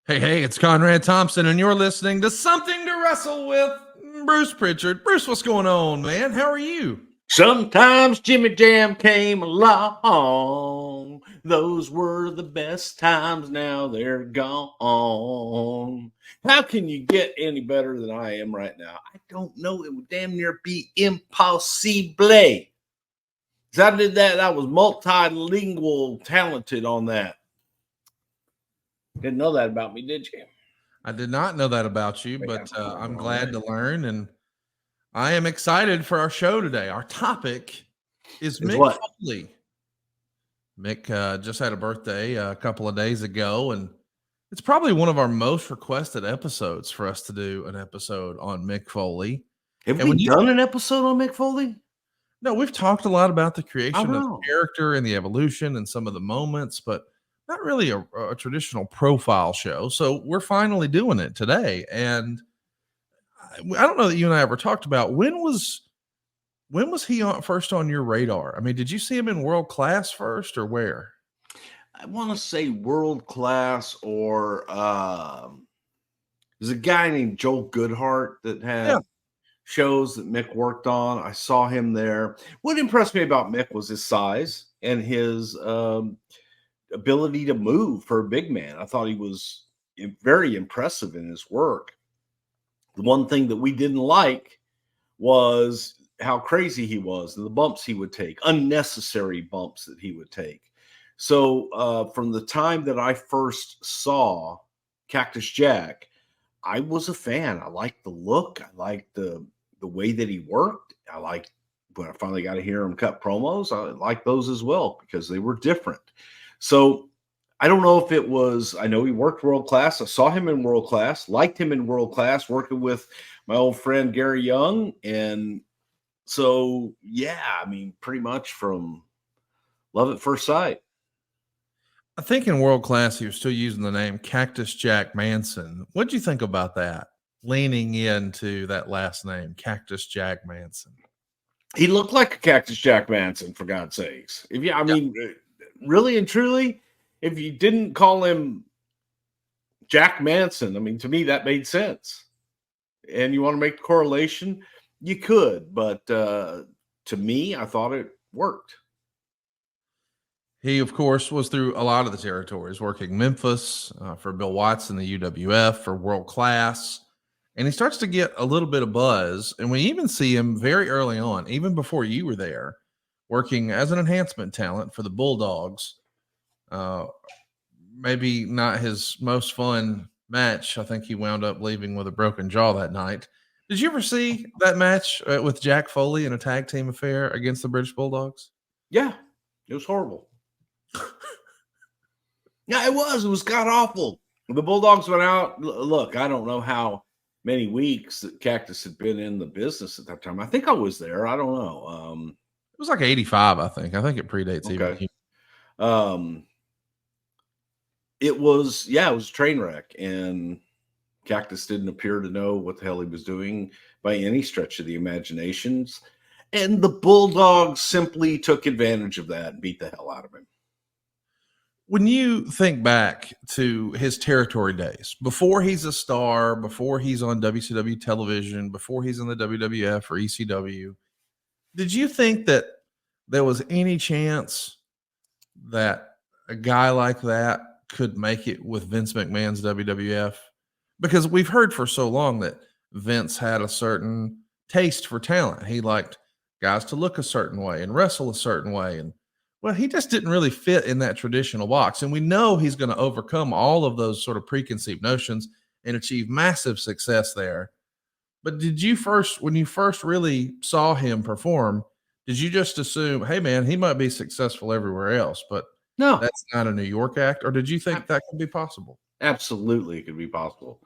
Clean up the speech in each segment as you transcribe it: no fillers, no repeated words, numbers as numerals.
Hey, it's Conrad Thompson, and you're listening to Something to Wrestle with Bruce Prichard. Bruce, what's going on, man? How are you? Sometimes Jimmy Jam came along. Those were the best times. Now they're gone. How can you get any better than I am right now? I don't know. It would damn near be impossible. I did that. I was multilingual talented on that. Didn't know that about me, did you? I did not know that about you, but I'm glad to learn, and I am excited for our show today. Our topic is Mick what? Foley. Mick just had a birthday a couple of days ago, and it's probably one of our most requested episodes for us to do an episode on Mick Foley. Have And we done an episode on Mick Foley? No, we've talked a lot about the creation of know. character and the evolution and some of the moments, but not really a traditional profile show. So we're finally doing it today. And I don't know that you and I ever talked about when was he first on your radar? I mean, did you see him in World Class first, or where? I want to say World Class, or there's a guy named Joel Goodhart that had shows that Mick worked on. I saw him there. What impressed me about Mick was his size and his ability to move for a big man. I thought he was very impressive in his work. The one thing that we didn't like was how crazy he was and the bumps he would take, unnecessary bumps that he would take. So from the time that I first saw Cactus Jack, I was a fan. I liked the look. I liked the way that he worked. I liked when I finally got to hear him cut promos. I liked those as well because they were different. So I don't know if it was, I know he worked World Class. I saw him in World Class, liked him in World Class, working with my old friend Gary Young. And so, yeah, I mean, pretty much from love at first sight. I think in World Class, he was still using the name Cactus Jack Manson. What'd you think about that? Leaning into that last name, Cactus Jack Manson. He looked like a Cactus Jack Manson, for God's sakes. I mean, really and truly, if you didn't call him Jack Manson, I mean, to me, that made sense. And you want to make the correlation, you could, but to me, I thought it worked. He, of course, was through a lot of the territories, working Memphis for Bill Watts in the UWF for World Class. And he starts to get a little bit of buzz. And we even see him very early on, even before you were there, working as an enhancement talent for the Bulldogs. Maybe not his most fun match. I think he wound up leaving with a broken jaw that night. Did you ever see that match with Jack Foley in a tag team affair against the British Bulldogs? Yeah, it was horrible. Yeah, it was. It was god awful. The Bulldogs went out. Look, I don't know how many weeks that Cactus had been in the business at that time. I think I was there. I don't know. It was like 85, I think. I think it predates even. It was a train wreck, and Cactus didn't appear to know what the hell he was doing by any stretch of the imaginations. And the Bulldogs simply took advantage of that and beat the hell out of him. When you think back to his territory days, before he's a star, before he's on WCW television, before he's in the WWF or ECW, did you think that there was any chance that a guy like that could make it with Vince McMahon's WWF? Because we've heard for so long that Vince had a certain taste for talent. He liked guys to look a certain way and wrestle a certain way. And well, he just didn't really fit in that traditional box. And we know he's going to overcome all of those sort of preconceived notions and achieve massive success there. But did you when you first really saw him perform, did you just assume, hey, man, he might be successful everywhere else, but no, that's not a New York act? Or did you think that could be possible? Absolutely, it could be possible.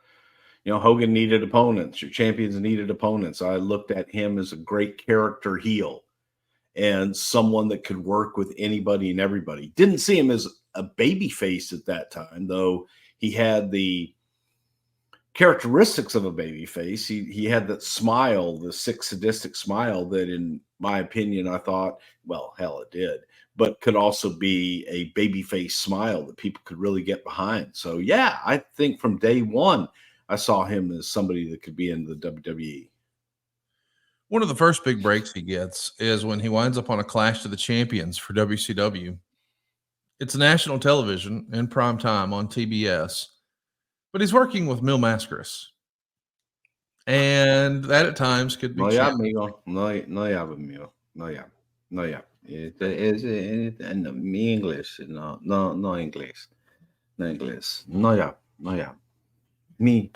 You know, Hogan needed opponents. Your champions needed opponents. I looked at him as a great character heel and someone that could work with anybody and everybody. Didn't see him as a baby face at that time, though he had the characteristics of a baby face. He had that smile, the sick sadistic smile that, in my opinion, I thought, well, hell, it did, but could also be a baby face smile that people could really get behind. So yeah, I think from day one I saw him as somebody that could be in the WWE. One of the first big breaks he gets is when he winds up on a Clash of the Champions for WCW. It's national television in prime time on TBS, but he's working with Mil Mascaras. And that at times could be No, yeah, challenging. amigo. No, no, yeah, amigo. No, yeah. No, yeah. No, mi English. No, no, no English. No English. No, yeah. No, yeah. Me.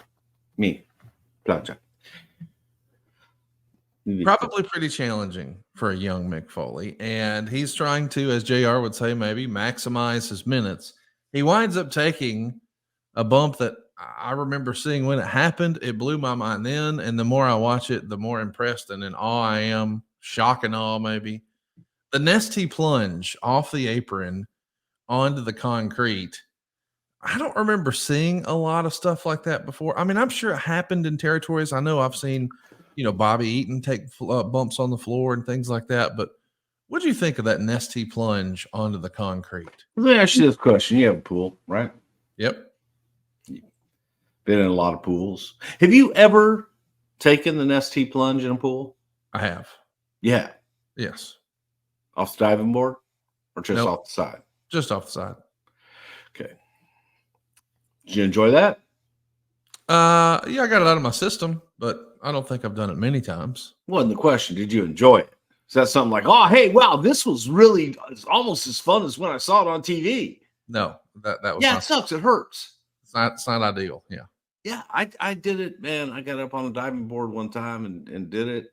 Playa. Probably pretty challenging for a young Mick Foley. And he's trying to, as JR would say, maybe maximize his minutes. He winds up taking a bump that I remember seeing when it happened. It blew my mind then. And the more I watch it, the more impressed and in awe I am. Shock and awe, maybe. The Nestea plunge off the apron onto the concrete. I don't remember seeing a lot of stuff like that before. I mean, I'm sure it happened in territories. I know I've seen, Bobby Eaton take bumps on the floor and things like that. But what do you think of that Nestea plunge onto the concrete? Let me ask you this question. You have a pool, right? Yep. Been in a lot of pools. Have you ever taken the Nestea plunge in a pool? I have. Yeah. Yes. Off the diving board or just Nope. off the side? Just off the side. Okay. Did you enjoy that? Yeah, I got it out of my system, but I don't think I've done it many times. Wasn't the question. Did you enjoy it? Is that something like, oh, hey, wow, this was really almost as fun as when I saw it on TV? No, that was Yeah, not, it sucks. It hurts. it's not ideal. Yeah. Yeah, I did it, man. I got up on a diving board one time and did it.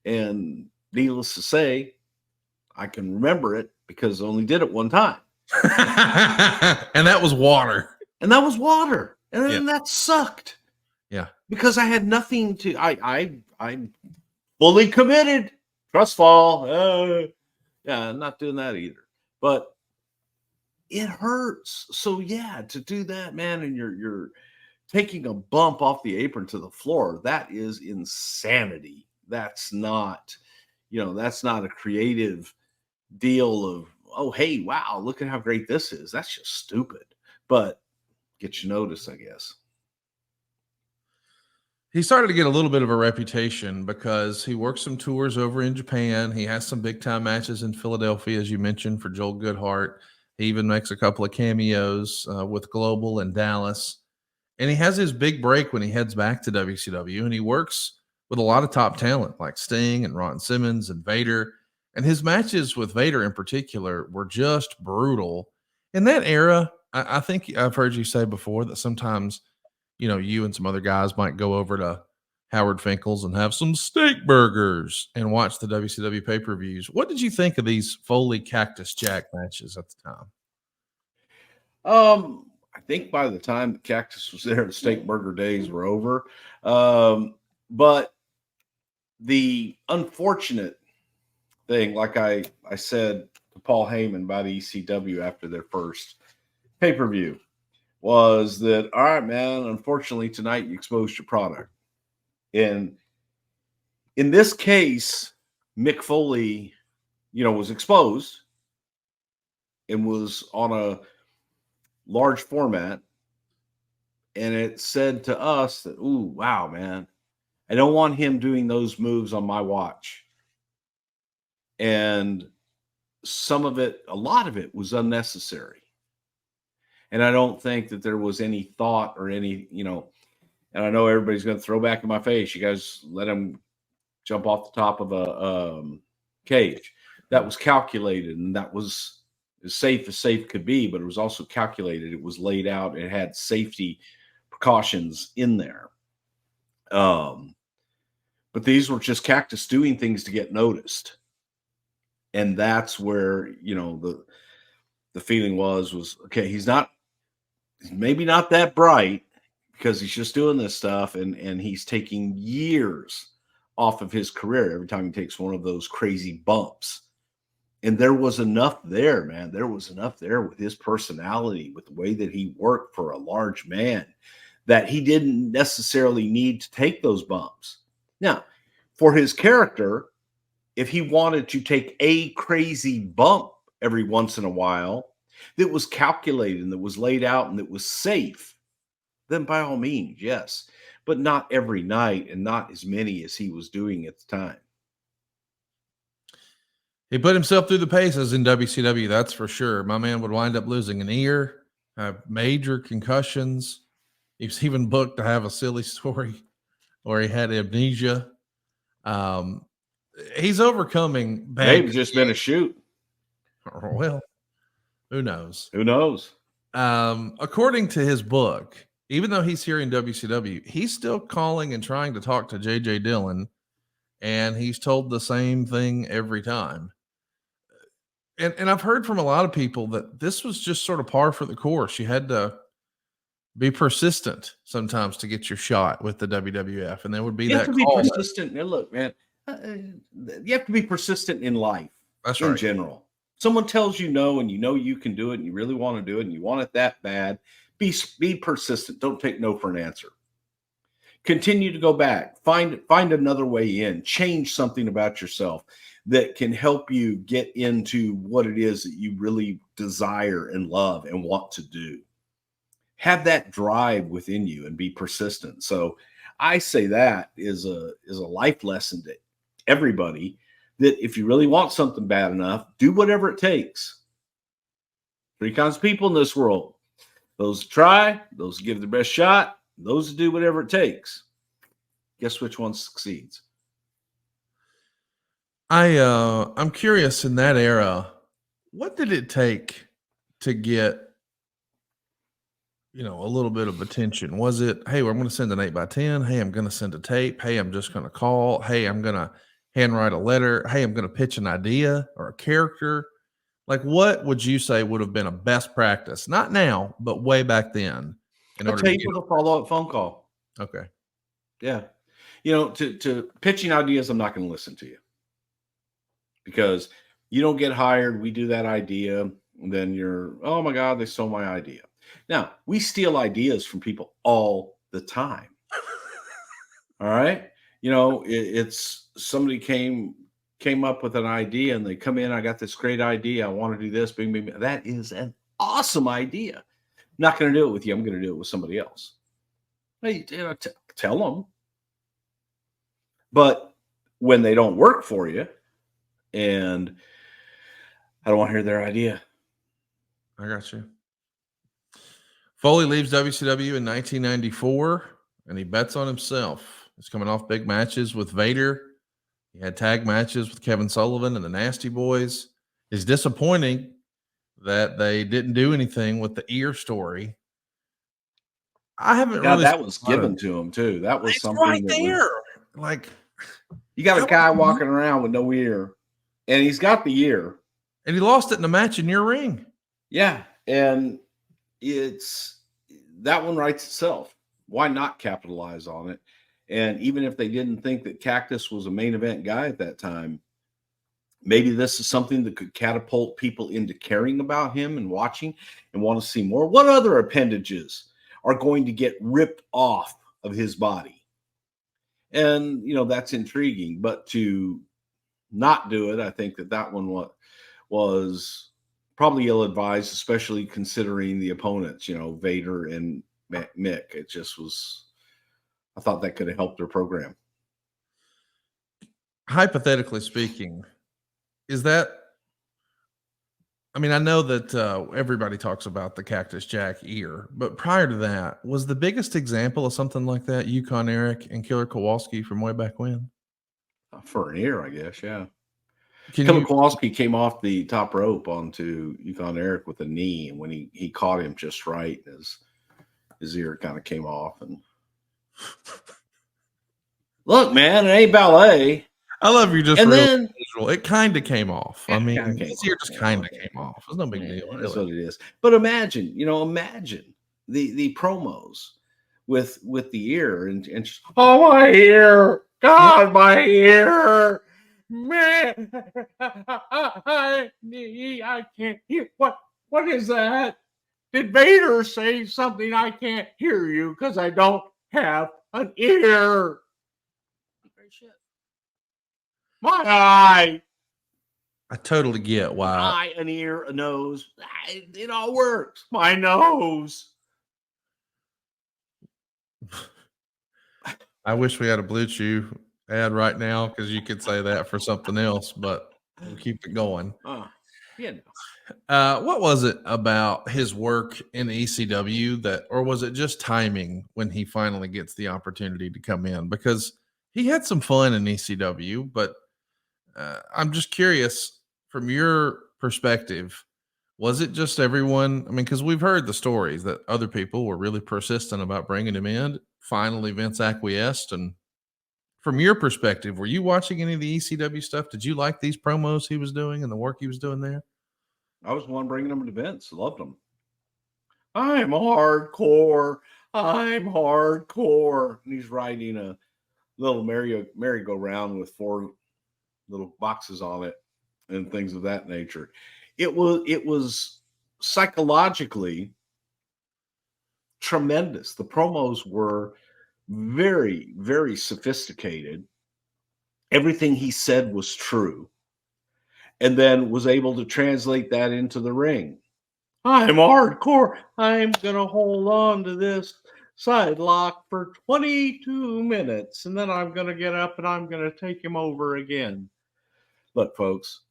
And needless to say, I can remember it because I only did it one time. And that was water. And that was water. And then Yeah. that sucked. Yeah. Because I had nothing to I'm fully committed. Trust fall. Yeah, I'm not doing that either. But it hurts. So yeah, to do that, man, and you're taking a bump off the apron to the floor, that is insanity. That's not, that's not a creative deal of, oh, hey, wow, look at how great this is. That's just stupid. But get you noticed, I guess. He started to get a little bit of a reputation because he works some tours over in Japan. He has some big time matches in Philadelphia, as you mentioned, for Joel Goodhart. He even makes a couple of cameos with Global and Dallas. And he has his big break when he heads back to WCW, and he works with a lot of top talent like Sting and Ron Simmons and Vader. And his matches with Vader in particular were just brutal. In that era, I think I've heard you say before that sometimes, you and some other guys might go over to Howard Finkel's and have some steak burgers and watch the WCW pay-per-views. What did you think of these Foley Cactus Jack matches at the time? I think by the time the Cactus was there, the steak burger days were over. But the unfortunate thing, like I said to Paul Heyman by the ECW after their first pay-per-view, was that, all right, man, unfortunately tonight you exposed your product. And in this case, Mick Foley, was exposed and was on a large format. And it said to us that, ooh, wow, man, I don't want him doing those moves on my watch. And some of it, a lot of it was unnecessary. And I don't think that there was any thought or any, and I know everybody's going to throw back in my face. You guys let him jump off the top of a cage. That was calculated, and that was as safe could be, but it was also calculated. It was laid out. It had safety precautions in there. But these were just Cactus doing things to get noticed. And that's where, the feeling was, okay, he's maybe not that bright because he's just doing this stuff and he's taking years off of his career every time he takes one of those crazy bumps. And there was enough there, man. There was enough there with his personality, with the way that he worked for a large man, that he didn't necessarily need to take those bumps. Now, for his character, if he wanted to take a crazy bump every once in a while that was calculated and that was laid out and that was safe, then by all means, yes. But not every night and not as many as he was doing at the time. He put himself through the paces in WCW, that's for sure. My man would wind up losing an ear, major concussions. He was even booked to have a silly story where he had amnesia. He's overcoming bad. Maybe just been a shoot. Well, who knows? Who knows? According to his book, even though he's here in WCW, he's still calling and trying to talk to J.J. Dillon, and he's told the same thing every time. And I've heard from a lot of people that this was just sort of par for the course. You had to be persistent sometimes to get your shot with the WWF, and there would be you that have to be call. persistent. Now, look, man, you have to be persistent in life. That's in right. general. Someone tells you no, and you know you can do it, and you really want to do it, and you want it that bad. Be persistent. Don't take no for an answer. Continue to go back. Find another way in. Change something about yourself that can help you get into what it is that you really desire and love and want to do. Have that drive within you and be persistent. So I say that is a life lesson to everybody, that if you really want something bad enough, do whatever it takes. 3 kinds of people in this world: those that try, those that give their best shot, those that do whatever it takes. Guess which one succeeds? I'm curious, in that era, what did it take to get, a little bit of attention? Was it, hey, I'm going to send an 8x10. Hey, I'm going to send a tape. Hey, I'm just going to call. Hey, I'm going to handwrite a letter. Hey, I'm going to pitch an idea or a character. Like, what would you say would have been a best practice? Not now, but way back then. A tape with a follow-up phone call. Okay. Yeah. To pitching ideas, I'm not going to listen to you, because you don't get hired. We do that idea, and then you're, oh my God, they stole my idea. Now, we steal ideas from people all the time. All right. It's somebody came up with an idea, and they come in, I got this great idea. I want to do this. Bing, bing, bing. That is an awesome idea. I'm not going to do it with you. I'm going to do it with somebody else. Hey, tell them. But when they don't work for you, and I don't want to hear their idea. I got you. Foley leaves WCW in 1994, and he bets on himself. He's coming off big matches with Vader. He had tag matches with Kevin Sullivan and the Nasty Boys. It's disappointing that they didn't do anything with the ear story. I haven't really. That was given to him too. That was something right there. Like, you got a guy walking around with no ear, and he's got the ear, and he lost it in a match in your ring. Yeah, and that one writes itself. Why not capitalize on it? And even if they didn't think that Cactus was a main event guy at that time, maybe this is something that could catapult people into caring about him and watching and want to see more. What other appendages are going to get ripped off of his body? And, that's intriguing. But to not do it, I think that one was probably ill-advised, especially considering the opponents, Vader and Mick. It just was, I thought that could have helped their program. Hypothetically speaking, is that, I mean, I know that everybody talks about the Cactus Jack ear, but prior to that, was the biggest example of something like that Yukon Eric and Killer Kowalski from way back when? For an ear, I guess, yeah. Killer Kowalski came off the top rope onto Yukon Eric with a knee, and when he caught him just right, his ear kind of came off. And look, man, it ain't ballet. I love you. And then it kind of came off. I mean, his ear just kind of came off. It's no big deal. That's what it is. But imagine the promos with the ear and just, oh, my ear, God, my ear. Man, I can't hear. What is that? Did Vader say something? I can't hear you because I don't have an ear. My eye. I totally get why. An eye, an ear, a nose. It all works. My nose. I wish we had a Blue Chew ad right now because you could say that for something else, but we'll keep it going. Yeah. What was it about his work in ECW that, or was it just timing when he finally gets the opportunity to come in? Because he had some fun in ECW, but I'm just curious from your perspective, was it just everyone? I mean, because we've heard the stories that other people were really persistent about bringing him in. Finally, Vince acquiesced. And from your perspective, were you watching any of the ECW stuff? Did you like these promos he was doing and the work he was doing there? I was the one bringing them to Vince. Loved them. I'm hardcore. I'm hardcore. And he's riding a little merry-go-round with 4 little boxes on it and things of that nature. It was psychologically tremendous. The promos were very, very sophisticated. Everything he said was true, and then was able to translate that into the ring. I'm hardcore. I'm going to hold on to this side lock for 22 minutes, and then I'm going to get up and I'm going to take him over again. Look, folks,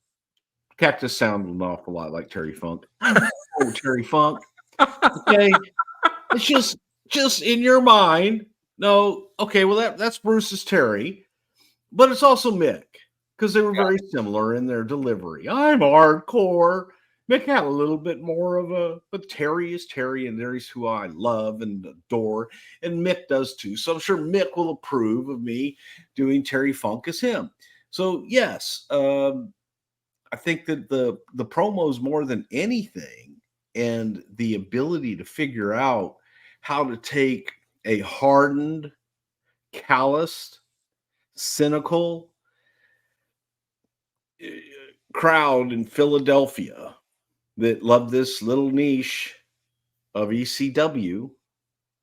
Cactus sounded an awful lot like Terry Funk. Oh, Terry Funk. Okay. It's just in your mind. No, okay, well, that's Bruce's Terry, but it's also Mick, because they were very similar in their delivery. I'm hardcore. Mick had a little bit more of but Terry is Terry, and Terry's who I love and adore, and Mick does too. So I'm sure Mick will approve of me doing Terry Funk as him. So yes, I think that the promos more than anything, and the ability to figure out how to take a hardened, calloused, cynical crowd in Philadelphia that loved this little niche of ECW,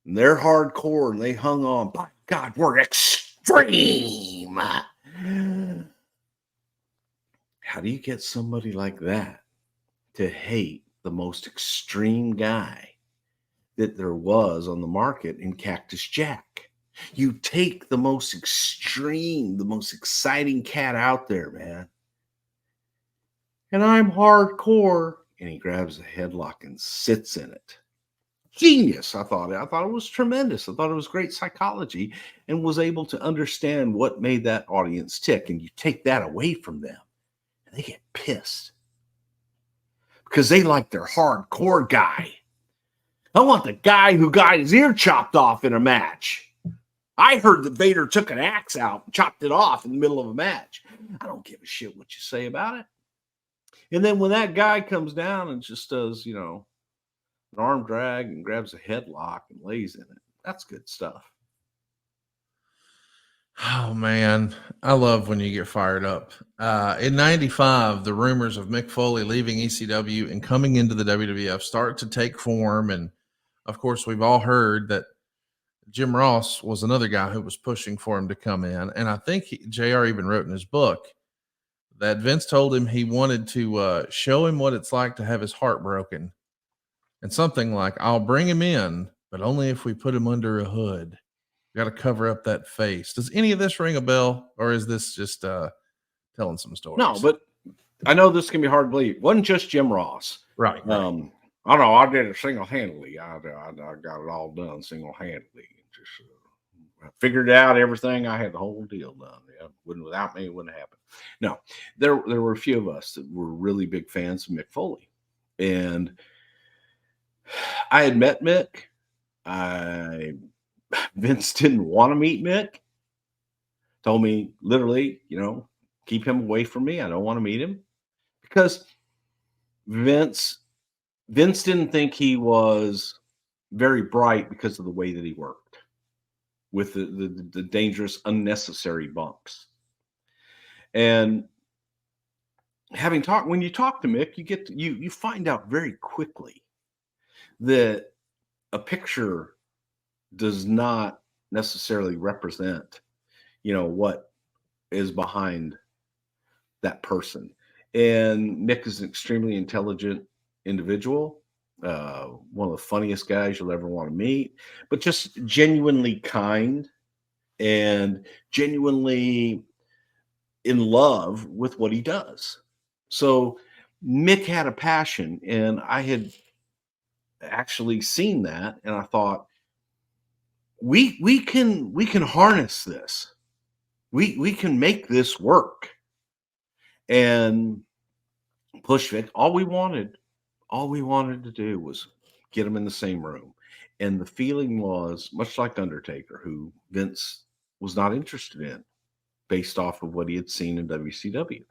and they're hardcore and they hung on. By God, we're extreme. How do you get somebody like that to hate the most extreme guy that there was on the market in Cactus Jack? You take the most extreme, the most exciting cat out there, man. And I'm hardcore. And he grabs a headlock and sits in it. Genius, I thought. I thought it was tremendous. I thought it was great psychology, and was able to understand what made that audience tick. And you take that away from them, and they get pissed because they like their hardcore guy. I want the guy who got his ear chopped off in a match. I heard that Vader took an axe out and chopped it off in the middle of a match. I don't give a shit what you say about it. And then when that guy comes down and just does, an arm drag and grabs a headlock and lays in it, that's good stuff. Oh man, I love when you get fired up. In '95, the rumors of Mick Foley leaving ECW and coming into the WWF start to take form, and of course, we've all heard that Jim Ross was another guy who was pushing for him to come in. And I think JR even wrote in his book that Vince told him he wanted to show him what it's like to have his heart broken, and something like, I'll bring him in, but only if we put him under a hood. Got to cover up that face. Does any of this ring a bell, or is this just telling some stories? No, but I know this can be hard to believe. It wasn't just Jim Ross. Right. I don't know. I did it single-handedly. I got it all done single-handedly. Just figured out everything. I had the whole deal done. Yeah, without me, it wouldn't happen. No, there were a few of us that were really big fans of Mick Foley, and I had met Mick. Vince didn't want to meet Mick. Told me literally, keep him away from me. I don't want to meet him, because Vince didn't think he was very bright because of the way that he worked with the dangerous, unnecessary bumps. And when you talk to Mick, you find out very quickly that a picture does not necessarily represent, what is behind that person. And Nick is an extremely intelligent individual, one of the funniest guys you'll ever want to meet, but just genuinely kind and genuinely in love with what he does. So Mick had a passion, and I had actually seen that, and I thought we can harness this. We can make this work and push it. All we wanted to do was get them in the same room. And the feeling was much like Undertaker, who Vince was not interested in based off of what he had seen in WCW.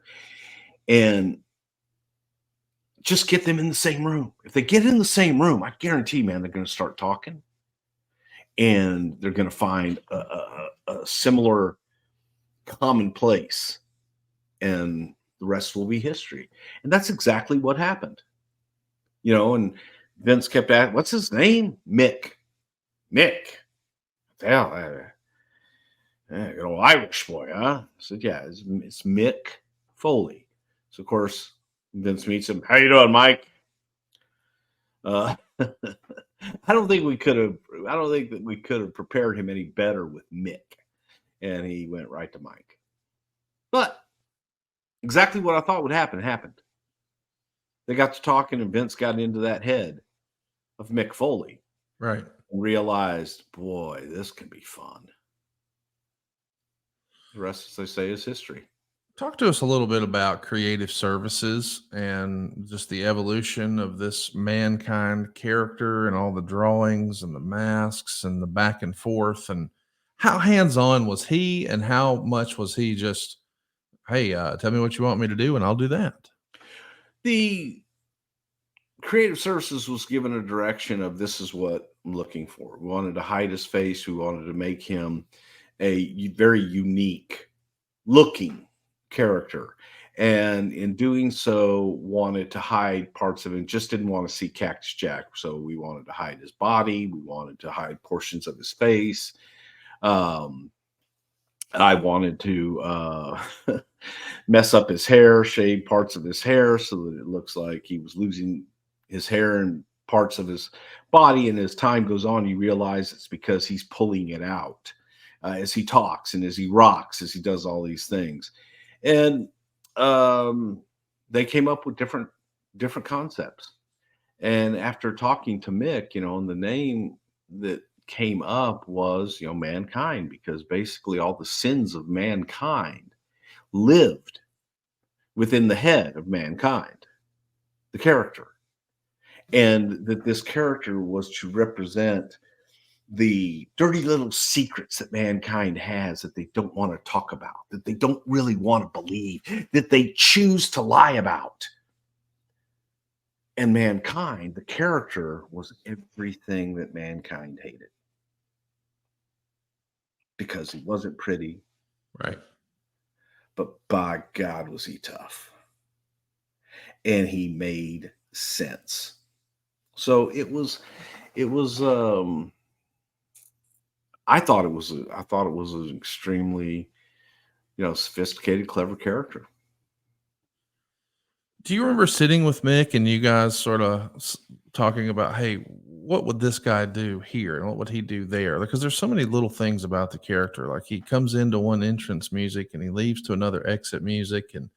And just get them in the same room. If they get in the same room, I guarantee, man, they're going to start talking and they're going to find a similar common place, and the rest will be history. And that's exactly what happened. And Vince kept asking, "What's his name?" Mick. Mick. Hell, good old Irish boy, huh? I said, "Yeah, it's Mick Foley." So of course Vince meets him. "How you doing, Mike?" I don't think we could have. I don't think that we could have prepared him any better with Mick, and he went right to Mike. But exactly what I thought would happen happened. They got to talking, and Vince got into that head of Mick Foley, Right. and realized, boy, this can be fun. The rest, as they say, is history. Talk to us a little bit about creative services and just the evolution of this mankind character and all the drawings and the masks and the back and forth, and how hands-on was he and how much was he just, hey, tell me what you want me to do and I'll do that. The creative services was given a direction of, this is what I'm looking for. We wanted to hide his face. We wanted to make him a very unique looking character, and in doing so wanted to hide parts of him. Just didn't want to see Cactus Jack, so we wanted to hide his body. We wanted to hide portions of his face. I wanted to mess up his hair, shave parts of his hair so that it looks like he was losing his hair and parts of his body. And as time goes on, you realize it's because he's pulling it out as he talks and as he rocks, as he does all these things. And they came up with different concepts. And after talking to Mick, and the name that came up was, mankind, because basically all the sins of mankind lived within the head of mankind, the character. And that this character was to represent the dirty little secrets that mankind has that they don't want to talk about, that they don't really want to believe, that they choose to lie about. And mankind, the character, was everything that mankind hated. Because he wasn't pretty, Right. but by God was he tough. And he made sense. So it was I thought it was an extremely, sophisticated, clever character. Do you remember sitting with Mick and you guys sort of talking about, hey, what would this guy do here and what would he do there? Because there's so many little things about the character. Like he comes into one entrance music and he leaves to another exit music, and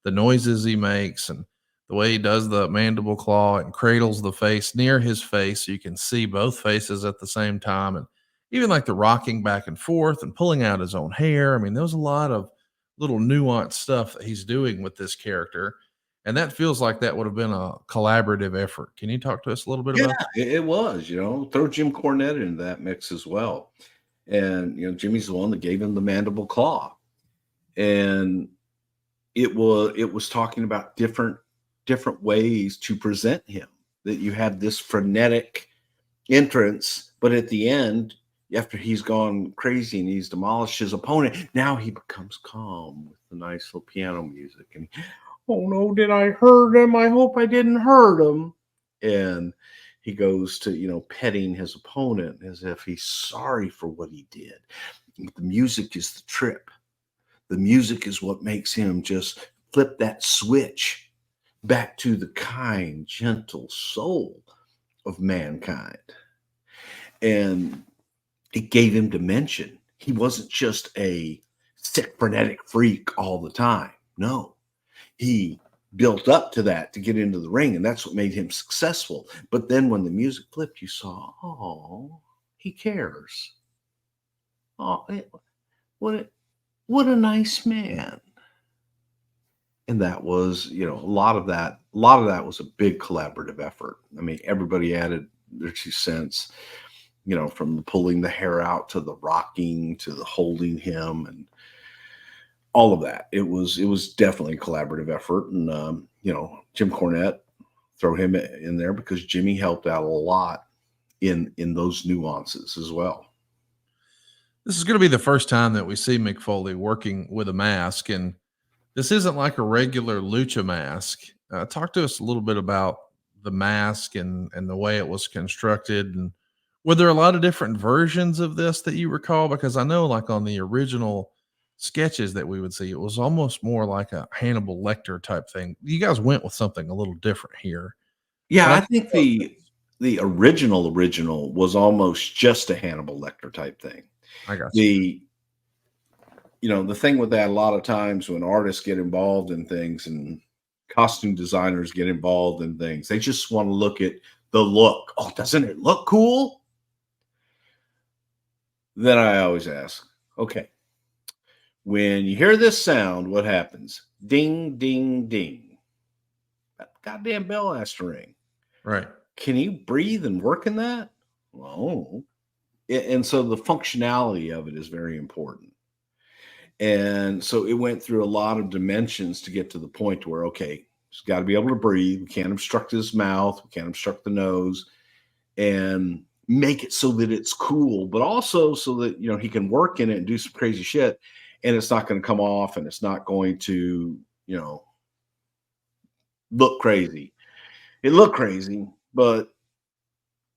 the noises he makes and the way he does the mandible claw and cradles the face near his face so you can see both faces at the same time. And even like the rocking back and forth and pulling out his own hair. I mean, there was a lot of little nuanced stuff that he's doing with this character, and that feels like that would have been a collaborative effort. Can you talk to us a little bit Yeah, about that? it was, throw Jim Cornette into that mix as well. And, Jimmy's the one that gave him the mandible claw. And it was talking about different ways to present him, that you have this frenetic entrance, but at the end, after he's gone crazy and he's demolished his opponent, now he becomes calm with the nice little piano music. And, oh no, did I hurt him? I hope I didn't hurt him. And he goes to, petting his opponent as if he's sorry for what he did. The music is the trip. The music is what makes him just flip that switch back to the kind, gentle soul of mankind. And it gave him dimension. He wasn't just a sick, frenetic freak all the time. No, he built up to that to get into the ring, and that's what made him successful. But then when the music flipped, you saw, oh, he cares. Oh, what a nice man. And that was, a lot of that was a big collaborative effort. I mean, everybody added their 2 cents, from pulling the hair out to the rocking to the holding him and all of that. It was definitely a collaborative effort. And, Jim Cornette, throw him in there because Jimmy helped out a lot in those nuances as well. This is going to be the first time that we see Mick Foley working with a mask, and this isn't like a regular lucha mask. Talk to us a little bit about the mask and the way it was constructed, and were there a lot of different versions of this that you recall? Because I know, like on the original sketches that we would see, it was almost more like a Hannibal Lecter type thing. You guys went with something a little different here. Yeah, But I think the original was almost just a Hannibal Lecter type thing. I got you. The thing with that, a lot of times when artists get involved in things and costume designers get involved in things, they just want to look at the look. Oh, doesn't it look cool? Then I always ask, okay, when you hear this sound, what happens? Ding, ding, ding. That goddamn bell has to ring. Right. Can you breathe and work in that? Well, and so the functionality of it is very important. And so it went through a lot of dimensions to get to the point where, okay, he's got to be able to breathe. We can't obstruct his mouth. We can't obstruct the nose, and make it so that it's cool, but also so that, he can work in it and do some crazy shit. And it's not going to come off, and it's not going to, look crazy. It looked crazy, but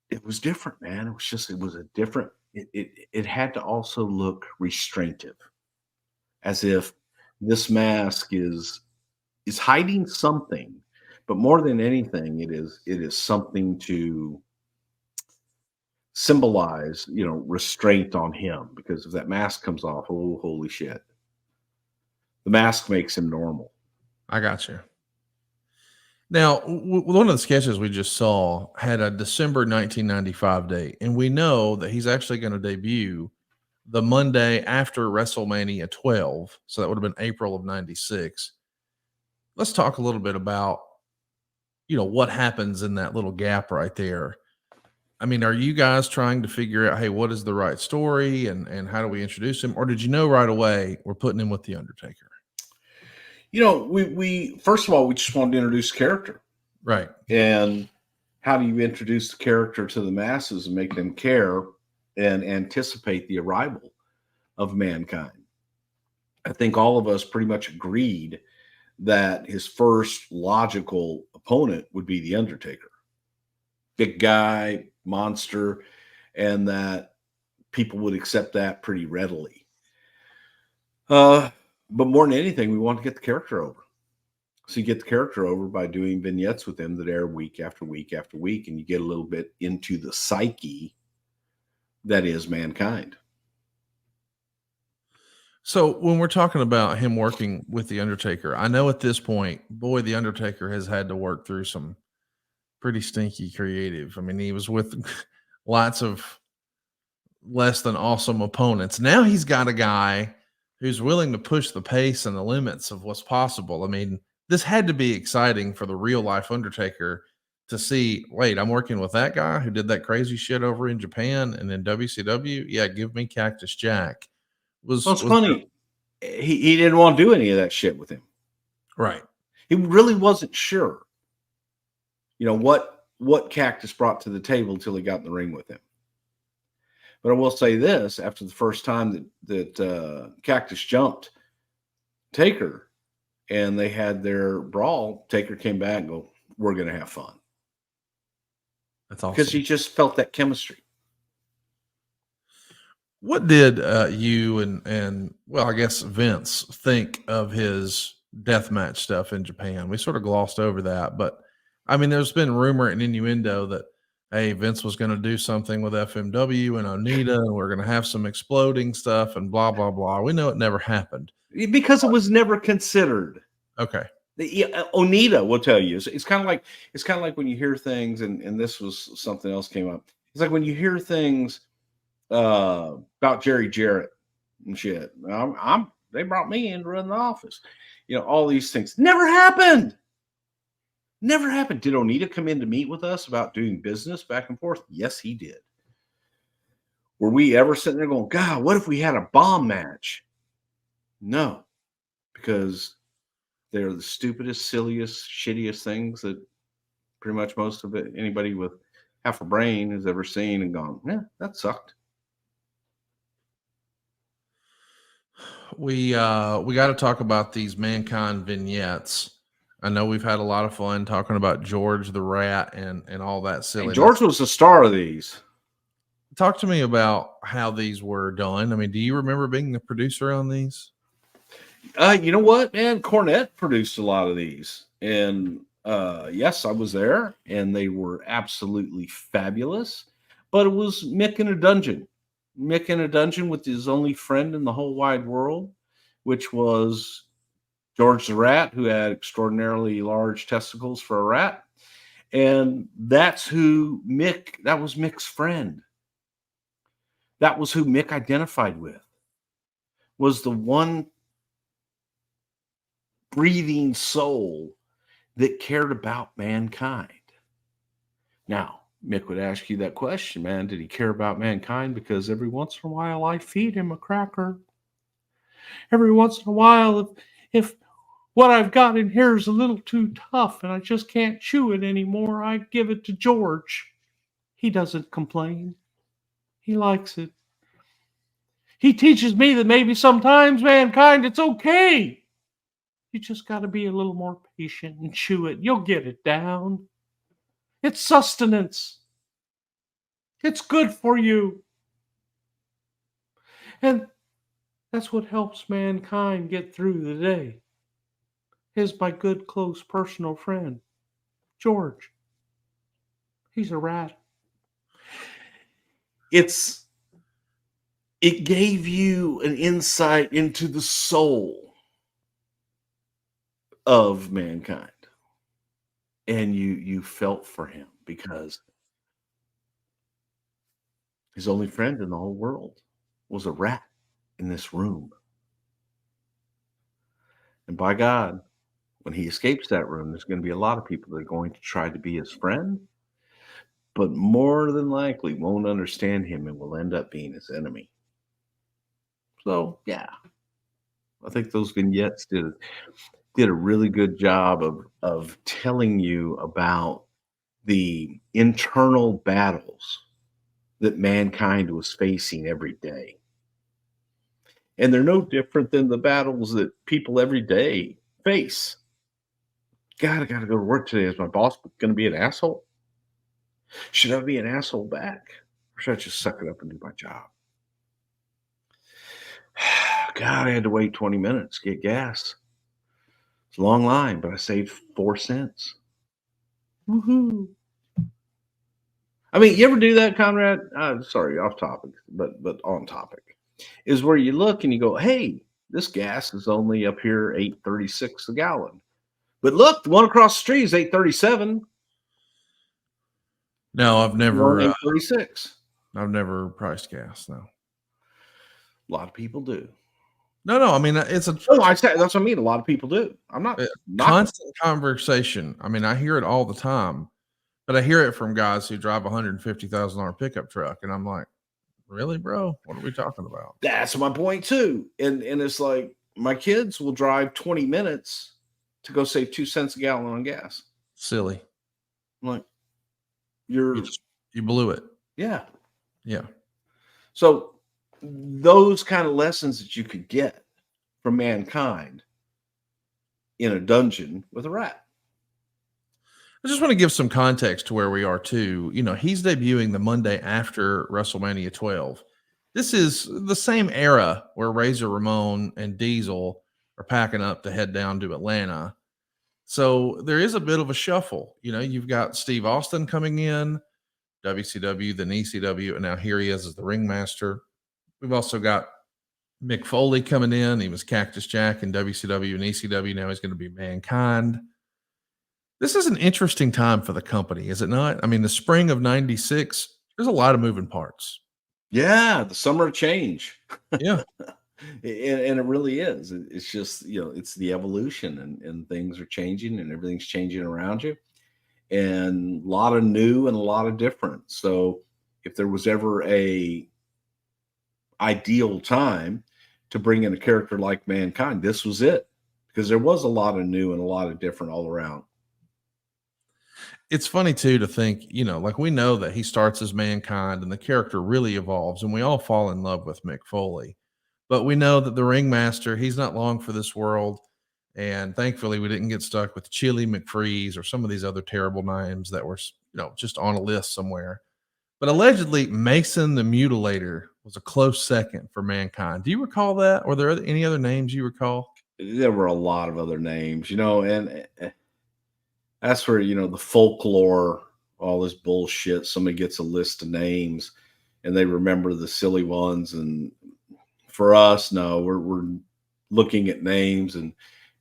it was different, man. It was a different, it had to also look restraintive, as if this mask is hiding something, but more than anything, it is something to symbolize, restraint on him. Because if that mask comes off, oh, holy shit, the mask makes him normal. I got you. Now, one of the sketches we just saw had a December 1995 date, and we know that he's actually going to debut the Monday after WrestleMania 12. So that would have been April of 96. Let's talk a little bit about, what happens in that little gap right there. I mean, are you guys trying to figure out, hey, what is the right story and how do we introduce him? Or did you know right away we're putting him with The Undertaker? We first of all, we just wanted to introduce character. Right. And how do you introduce the character to the masses and make them care and anticipate the arrival of mankind? I think all of us pretty much agreed that his first logical opponent would be The Undertaker. Big guy, monster, and that people would accept that pretty readily. But more than anything, we want to get the character over. So you get the character over by doing vignettes with him that air week after week after week, and you get a little bit into the psyche that is mankind. So when we're talking about him working with The Undertaker, I know at this point, boy, The Undertaker has had to work through some pretty stinky creative. I mean, he was with lots of less than awesome opponents. Now he's got a guy who's willing to push the pace and the limits of what's possible. I mean, this had to be exciting for the real life Undertaker to see, wait, I'm working with that guy who did that crazy shit over in Japan and in WCW. Yeah, give me Cactus Jack. Well, it's funny. He didn't want to do any of that shit with him. Right. He really wasn't sure, what Cactus brought to the table until he got in the ring with him. But I will say this: after the first time that Cactus jumped Taker and they had their brawl, Taker came back and go, "We're going to have fun." That's because awesome. he just felt that chemistry. What did you and well, I guess Vince think of his deathmatch stuff in Japan? We sort of glossed over that, but I mean, there's been rumor and innuendo that hey, Vince was going to do something with FMW and Onita, and we're going to have some exploding stuff and blah blah blah. We know it never happened. Because it was never considered. Okay, Onita will tell you. It's kind of like when you hear things, and this was something else came up. It's like when you hear things about Jerry Jarrett and shit. They brought me in to run the office. All these things never happened. Never happened. Did Onita come in to meet with us about doing business back and forth? Yes, he did. Were we ever sitting there going, God, what if we had a bomb match? No, because they're the stupidest, silliest, shittiest things that pretty much most of it anybody with half a brain has ever seen and gone, yeah, that sucked. we got to talk about these Mankind vignettes. I know we've had a lot of fun talking about George the Rat and all that Hey, silliness. George was the star of these. Talk to me about how these were done. I mean, do you remember being the producer on these? You know what, man? Cornette produced a lot of these, and yes, I was there, and they were absolutely fabulous. But it was Mick in a dungeon. Mick in a dungeon with his only friend in the whole wide world, which was George the Rat, who had extraordinarily large testicles for a rat. And that was Mick's friend. That was who Mick identified with, was the one breathing soul that cared about mankind. Now, Mick would ask you that question, man, did he care about mankind? Because every once in a while I feed him a cracker. Every once in a while, if what I've got in here is a little too tough and I just can't chew it anymore, I give it to George. He doesn't complain. He likes it. He teaches me that maybe sometimes, mankind, it's okay. You just got to be a little more patient and chew it. You'll get it down. It's sustenance. It's good for you. And that's what helps mankind get through the day. Is my good, close, personal friend, George. He's a rat. It gave you an insight into the soul of mankind. And you felt for him because his only friend in the whole world was a rat in this room. And by God, when he escapes that room, there's going to be a lot of people that are going to try to be his friend, but more than likely won't understand him and will end up being his enemy. So, yeah, I think those vignettes did a really good job of telling you about the internal battles that mankind was facing every day. And they're no different than the battles that people every day face. God, I got to go to work today. Is my boss going to be an asshole? Should I be an asshole back? Or should I just suck it up and do my job? God, I had to wait 20 minutes to get gas. It's a long line, but I saved 4 cents. Woohoo. I mean, you ever do that, Conrad? Sorry, off topic, but on topic. Is where you look and you go, hey, this gas is only up here $8.36 a gallon. But look, the one across the street is $8.37. No, I've never. $8.36. I've never priced gas. No. A lot of people do. No. I mean, it's a No, I said that's what I mean. A lot of people do. I'm not constant conversation. I mean, I hear it all the time, but I hear it from guys who drive $150,000 pickup truck, and I'm like, really, bro? What are we talking about? That's my point too. And it's like my kids will drive 20 minutes to go save 2 cents a gallon on gas. Silly. I'm like, You blew it. Yeah. Yeah. So those kind of lessons that you could get from mankind in a dungeon with a rat. I just want to give some context to where we are too. He's debuting the Monday after WrestleMania 12. This is the same era where Razor Ramon and Diesel are packing up to head down to Atlanta. So there is a bit of a shuffle. You've got Steve Austin coming in, WCW, then ECW, and now here he is as the ringmaster. We've also got Mick Foley coming in. He was Cactus Jack in WCW and ECW. Now he's going to be Mankind. This is an interesting time for the company, is it not? I mean, the spring of 96, there's a lot of moving parts. Yeah, the summer of change. Yeah. And it really is. It's just, it's the evolution, and things are changing and everything's changing around you. And a lot of new and a lot of different. So if there was ever a ideal time to bring in a character like Mankind, this was it, because there was a lot of new and a lot of different all around. It's funny too to think, like we know that he starts as Mankind and the character really evolves and we all fall in love with Mick Foley. But we know that the ringmaster, he's not long for this world. And thankfully we didn't get stuck with Chili McFreeze or some of these other terrible names that were, just on a list somewhere. But allegedly Mason the Mutilator was a close second for Mankind. Do you recall that? Were there any other names you recall? There were a lot of other names, and that's where, the folklore, all this bullshit. Somebody gets a list of names and they remember the silly ones. And for us, no, we're looking at names and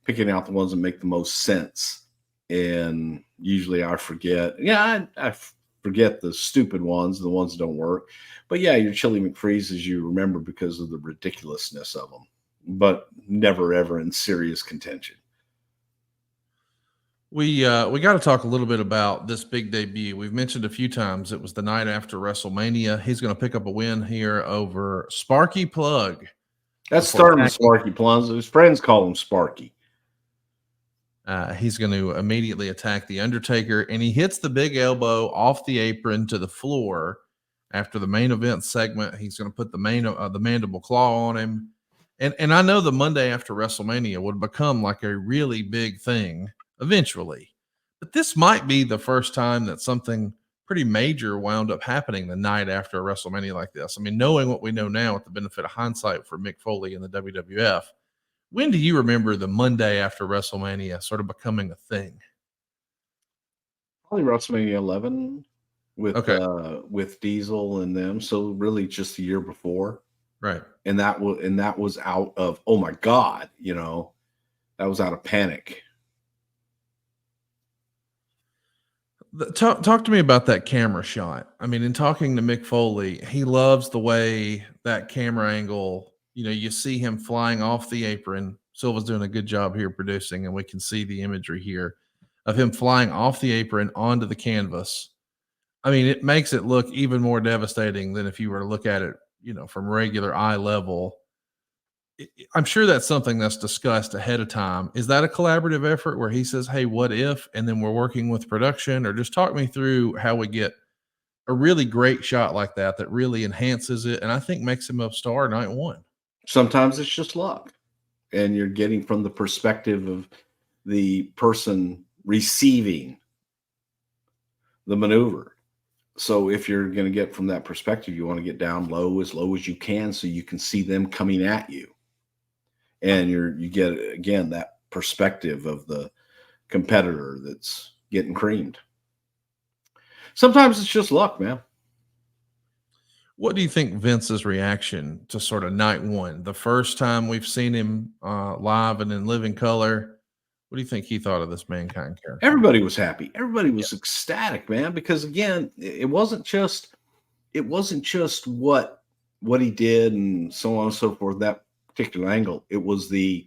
picking out the ones that make the most sense. And usually I forget. Yeah, I forget the stupid ones, the ones that don't work. But yeah, your Chili McFreezes you remember because of the ridiculousness of them, but never ever in serious contention. We got to talk a little bit about this big debut. We've mentioned a few times it was the night after WrestleMania. He's going to pick up a win here over Sparky Plug. That's starting with Sparky Plug. His friends call him Sparky. He's going to immediately attack the Undertaker, and he hits the big elbow off the apron to the floor. After the main event segment, he's going to put the mandible claw on him. And I know the Monday after WrestleMania would become like a really big thing eventually. But this might be the first time that something pretty major wound up happening the night after a WrestleMania like this. I mean, knowing what we know now with the benefit of hindsight for Mick Foley and the WWF, when do you remember the Monday after WrestleMania sort of becoming a thing? Probably WrestleMania 11 with Diesel and them. So really just the year before. Right. And that was out of, oh my God, that was out of panic. Talk to me about that camera shot. I mean, in talking to Mick Foley, he loves the way that camera angle, you see him flying off the apron. Silva's doing a good job here producing, and we can see the imagery here of him flying off the apron onto the canvas. I mean, it makes it look even more devastating than if you were to look at it, from regular eye level. I'm sure that's something that's discussed ahead of time. Is that a collaborative effort where he says, hey, what if, and then we're working with production? Or just talk me through how we get a really great shot like that really enhances it and I think makes him a star night one. Sometimes it's just luck, and you're getting from the perspective of the person receiving the maneuver. So if you're going to get from that perspective, you want to get down low as you can so you can see them coming at you. And you get, again, that perspective of the competitor that's getting creamed. Sometimes it's just luck, man. What do you think Vince's reaction to sort of night one, the first time we've seen him live and in living color? What do you think he thought of this Mankind character? Everybody was happy. Everybody was ecstatic, man, because again, it wasn't just what he did and so on and so forth, that particular angle. It was the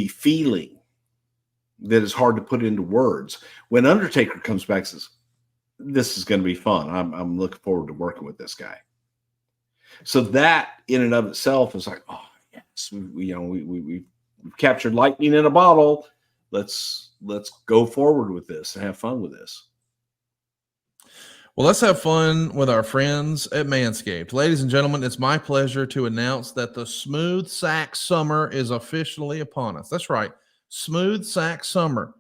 feeling that is hard to put into words. When Undertaker comes back and says, this is going to be fun. I'm looking forward to working with this guy. So that in and of itself is like, oh yes, we've captured lightning in a bottle. Let's go forward with this and have fun with this. Well, let's have fun with our friends at Manscaped. Ladies and gentlemen, it's my pleasure to announce that the Smooth Sack Summer is officially upon us. That's right, Smooth Sack Summer.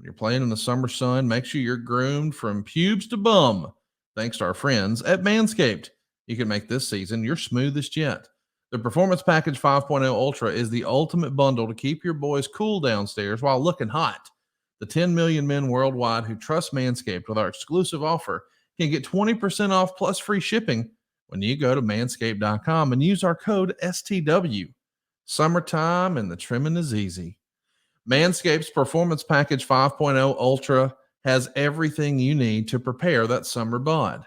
When you're playing in the summer sun, make sure you're groomed from pubes to bum. Thanks to our friends at Manscaped. You can make this season your smoothest yet. The Performance Package 5.0 Ultra is the ultimate bundle to keep your boys cool downstairs while looking hot. The 10 million men worldwide who trust Manscaped with our exclusive offer can get 20% off plus free shipping when you go to manscaped.com and use our code STW. Summertime and the trimming is easy. Manscaped's Performance Package 5.0 Ultra has everything you need to prepare that summer bod.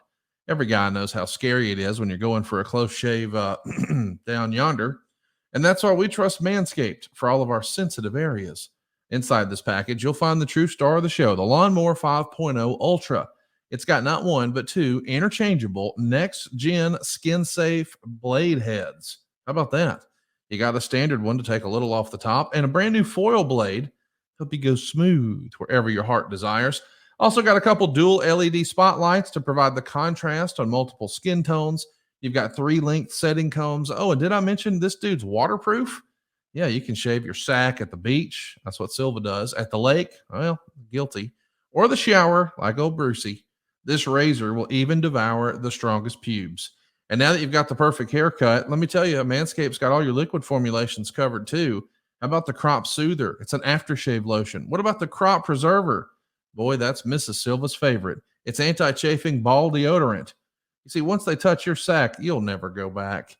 Every guy knows how scary it is when you're going for a close shave down yonder. And that's why we trust Manscaped for all of our sensitive areas. Inside this package, you'll find the true star of the show, the Lawnmower 5.0 Ultra. It's got not one, but two interchangeable next-gen skin-safe blade heads. How about that? You got a standard one to take a little off the top and a brand new foil blade to help you go smooth wherever your heart desires. Also got a couple dual LED spotlights to provide the contrast on multiple skin tones. You've got 3 length setting combs. Oh, and did I mention this dude's waterproof? Yeah, you can shave your sack at the beach. That's what Silva does. At the lake, well, guilty. Or the shower, like old Brucey. This razor will even devour the strongest pubes. And now that you've got the perfect haircut, let me tell you, Manscaped's got all your liquid formulations covered too. How about the Crop Soother? It's an aftershave lotion. What about the Crop Preserver? Boy, that's Mrs. Silva's favorite. It's anti-chafing ball deodorant. You see, once they touch your sack, you'll never go back.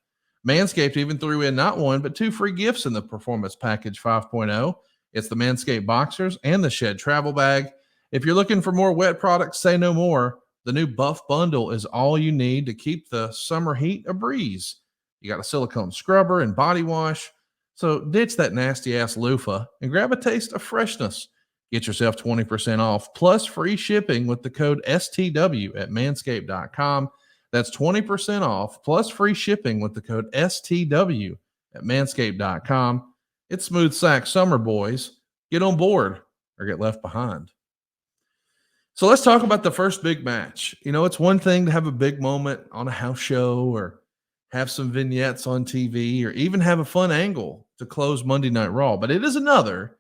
Manscaped even threw in not one, but 2 free gifts in the Performance Package 5.0. It's the Manscaped Boxers and the Shed Travel Bag. If you're looking for more wet products, say no more. The new Buff Bundle is all you need to keep the summer heat a breeze. You got a silicone scrubber and body wash. So ditch that nasty ass loofah and grab a taste of freshness. Get yourself 20% off plus free shipping with the code STW at manscaped.com. That's 20% off plus free shipping with the code STW at manscaped.com. It's smooth sack summer, boys. Get on board or get left behind. So let's talk about the first big match. You know, it's one thing to have a big moment on a house show or have some vignettes on TV or even have a fun angle to close Monday Night Raw, but it is another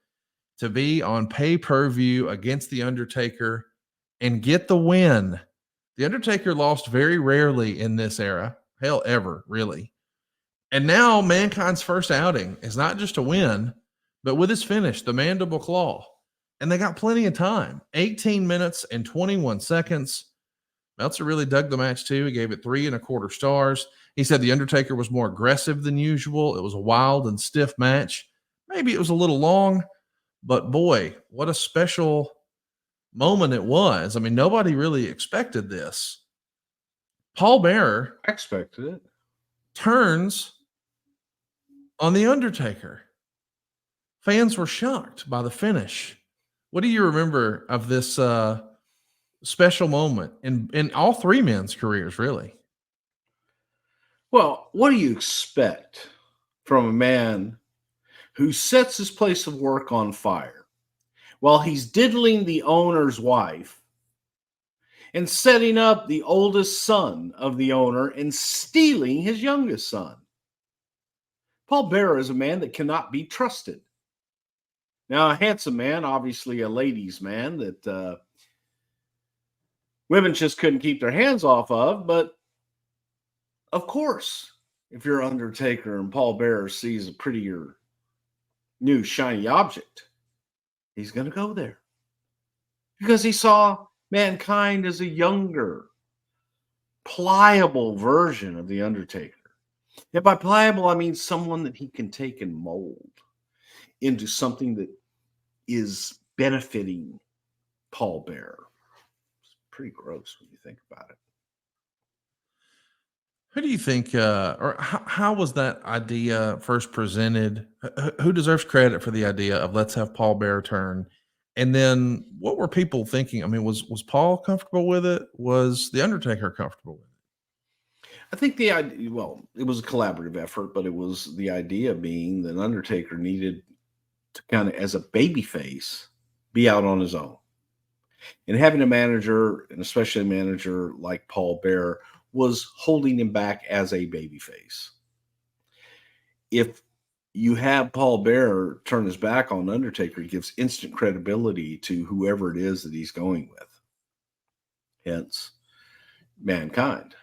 to be on pay-per-view against The Undertaker and get the win. The Undertaker lost very rarely in this era, hell, ever, really. And now Mankind's first outing is not just a win, but with his finish, the Mandible Claw. And they got plenty of time, 18 minutes and 21 seconds. Meltzer really dug the match too. He gave it 3.25 stars. He said The Undertaker was more aggressive than usual. It was a wild and stiff match. Maybe it was a little long, but boy, what a special moment it was. I mean, nobody really expected this. Paul Bearer expected it. Turns on The Undertaker. Fans were shocked by the finish. What do you remember of this special moment in all 3 men's careers, really? Well, what do you expect from a man who sets his place of work on fire while he's diddling the owner's wife and setting up the oldest son of the owner and stealing his youngest son? Paul Bearer is a man that cannot be trusted. Now, a handsome man, obviously a ladies' man that women just couldn't keep their hands off of. But of course, if you're Undertaker and Paul Bearer sees a prettier new shiny object, he's going to go there because he saw Mankind as a younger, pliable version of the Undertaker. And by pliable, I mean someone that he can take and mold into something that is benefiting Paul Bearer. It's pretty gross when you think about it. Who do you think, or how was that idea first presented? Who deserves credit for the idea of let's have Paul Bearer turn? And then what were people thinking? I mean, was Paul comfortable with it? Was The Undertaker comfortable with it? I think the idea, well, it was a collaborative effort, but it was the idea being that Undertaker needed to kind of, as a babyface, be out on his own. And having a manager, and especially a manager like Paul Bearer, was holding him back as a babyface. If you have Paul Bearer turn his back on Undertaker, gives instant credibility to whoever it is that he's going with. Hence, Mankind.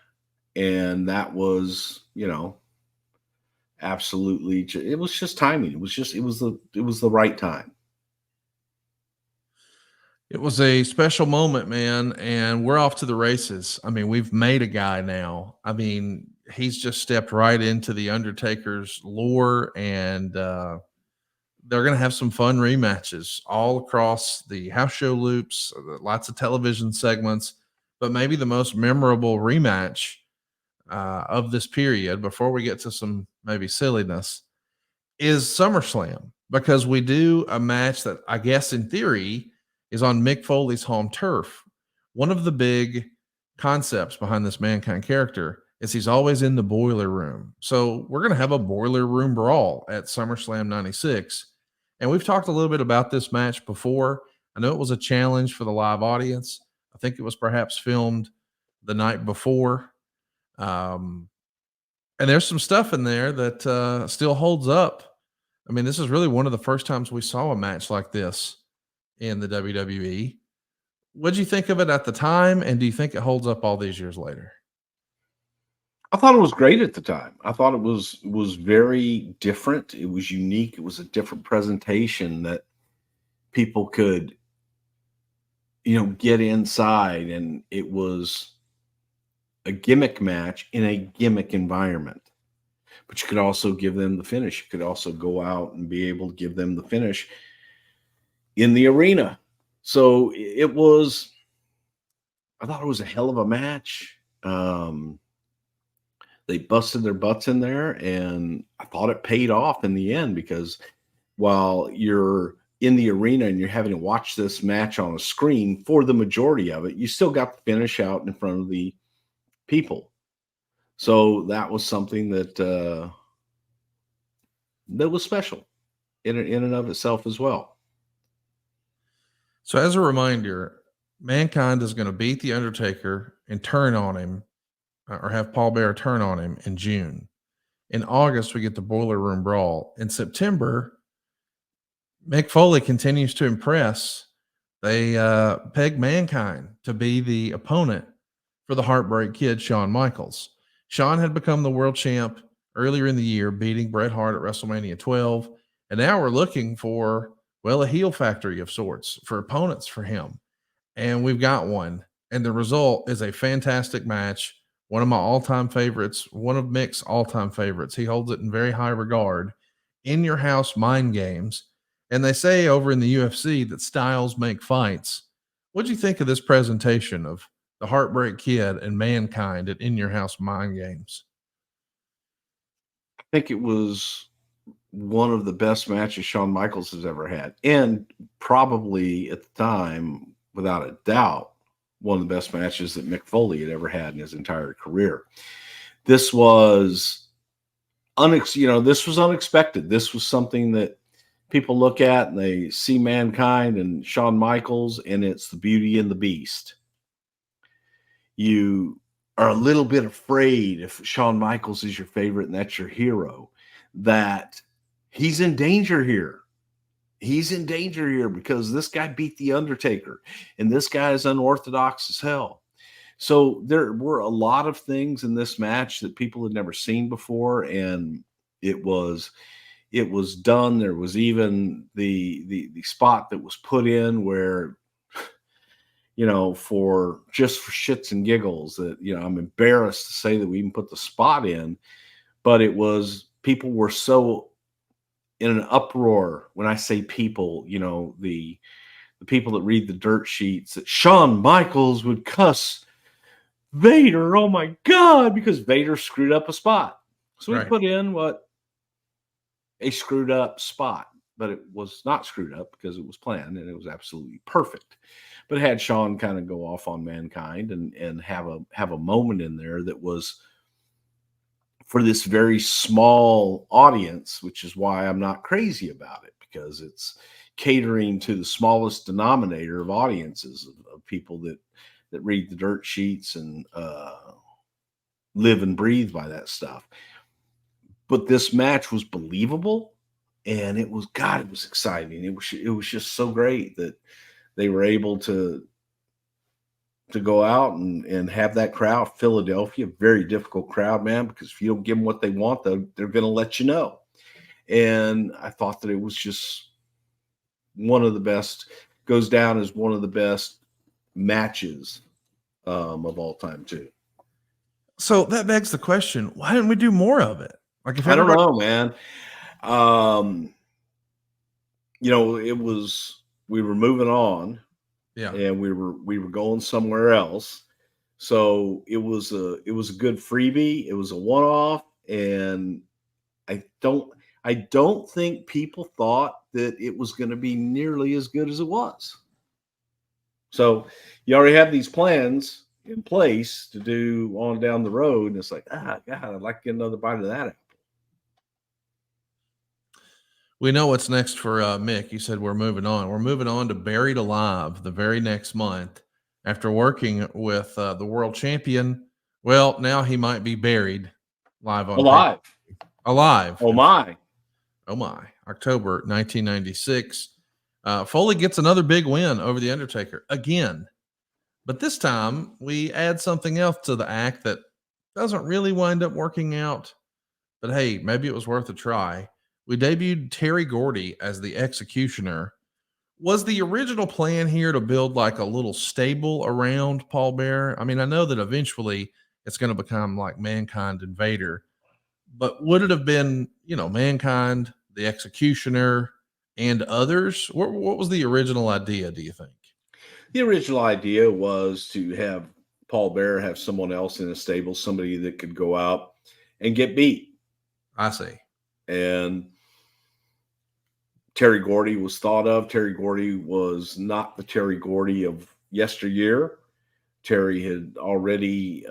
And that was, absolutely, it was just timing. It was the right time. It was a special moment, man, and we're off to the races. I mean, we've made a guy now. I mean, he's just stepped right into the Undertaker's lore, and they're going to have some fun rematches all across the house show loops, lots of television segments. But maybe the most memorable rematch of this period, before we get to some maybe silliness, is SummerSlam, because we do a match that I guess in theory is on Mick Foley's home turf. One of the big concepts behind this Mankind character is he's always in the boiler room. So we're going to have a boiler room brawl at SummerSlam 96. And we've talked a little bit about this match before. I know it was a challenge for the live audience. I think it was perhaps filmed the night before. Um, and there's some stuff in there that still holds up. I mean, this is really one of the first times we saw a match like this in the WWE. What'd you think of it at the time? And do you think it holds up all these years later? I thought it was great at the time. I thought it was very different. It was unique. It was a different presentation that people could, get inside, and it was a gimmick match in a gimmick environment. But you could also give them the finish. You could also go out and be able to give them the finish in the arena. So I thought it was a hell of a match. They busted their butts in there, and I thought it paid off in the end, because while you're in the arena and you're having to watch this match on a screen for the majority of it, you still got the finish out in front of the people. So that was something that was special in and of itself as well. So, as a reminder, Mankind is going to beat The Undertaker and turn on him, or have Paul Bearer turn on him in June. In August, we get the Boiler Room Brawl. In September, Mick Foley continues to impress. They peg Mankind to be the opponent for the Heartbreak Kid, Shawn Michaels. Shawn had become the world champ earlier in the year, beating Bret Hart at WrestleMania 12. And now we're looking for, well, a heel factory of sorts for opponents for him. And we've got one. And the result is a fantastic match. One of my all-time favorites, one of Mick's all-time favorites. He holds it in very high regard. In Your House Mind Games. And they say over in the UFC that styles make fights. What do you think of this presentation of the Heartbreak Kid and Mankind at In Your House Mind Games? I think it was one of the best matches Shawn Michaels has ever had, and probably at the time, without a doubt, one of the best matches that Mick Foley had ever had in his entire career. This was this was unexpected. This was something that people look at and they see Mankind and Shawn Michaels, and it's the Beauty and the Beast. You are a little bit afraid, if Shawn Michaels is your favorite and that's your hero, that he's in danger here. He's in danger here because this guy beat The Undertaker, and this guy is unorthodox as hell. So there were a lot of things in this match that people had never seen before, and it was done. There was even the spot that was put in where, for shits and giggles, that, I'm embarrassed to say that we even put the spot in, but it was, people were so in an uproar. When I say people, the people that read the dirt sheets, that Shawn Michaels would cuss Vader, oh my God, because Vader screwed up a spot. So we put in a screwed up spot, but it was not screwed up because it was planned and it was absolutely perfect. But it had Shawn kind of go off on Mankind and have a moment in there that was for this very small audience, which is why I'm not crazy about it, because it's catering to the smallest denominator of audiences of people that read the dirt sheets and live and breathe by that stuff. But this match was believable. And it was exciting. It was just so great that they were able to go out and have that crowd. Philadelphia, very difficult crowd, man, because if you don't give them what they want, they're going to let you know. And I thought that it was just one of the best, goes down as one of the best matches of all time, too. So that begs the question: why didn't we do more of it? Like, if I don't everybody, know, man. Um, it was, we were moving on, yeah. and we were going somewhere else. So it was a good freebie. It was a one off, and I don't I don't think people thought that it was going to be nearly as good as it was. So you already have these plans in place to do on down the road, and it's like, God, I'd like to get another bite of that. We know what's next for Mick. You said we're moving on. We're moving on to Buried Alive the very next month after working with the world champion. Well, now he might be buried live on paper. Alive. Alive. Oh my. Oh my. October 1996. Foley gets another big win over The Undertaker again. But this time we add something else to the act that doesn't really wind up working out. But hey, maybe it was worth a try. We debuted Terry Gordy as the executioner. Was the original plan here to build like a little stable around Paul Bearer? I mean, I know that eventually it's going to become like Mankind and Vader, but would it have been, Mankind, the executioner, and others? What was the original idea, do you think? The original idea was to have Paul Bearer have someone else in a stable, somebody that could go out and get beat. I see. And Terry Gordy was thought of. Terry Gordy was not the Terry Gordy of yesteryear. Terry had already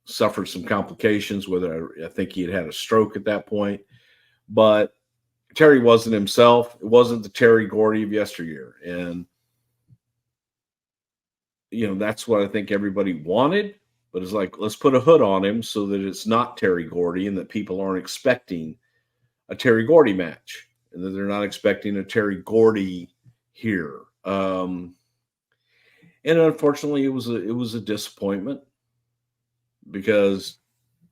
suffered some complications. Whether I think he had a stroke at that point, but Terry wasn't himself. It wasn't the Terry Gordy of yesteryear, and that's what I think everybody wanted. But it's like, let's put a hood on him so that it's not Terry Gordy, and that people aren't expecting a Terry Gordy match, and that they're not expecting a Terry Gordy here. And unfortunately, it was a disappointment because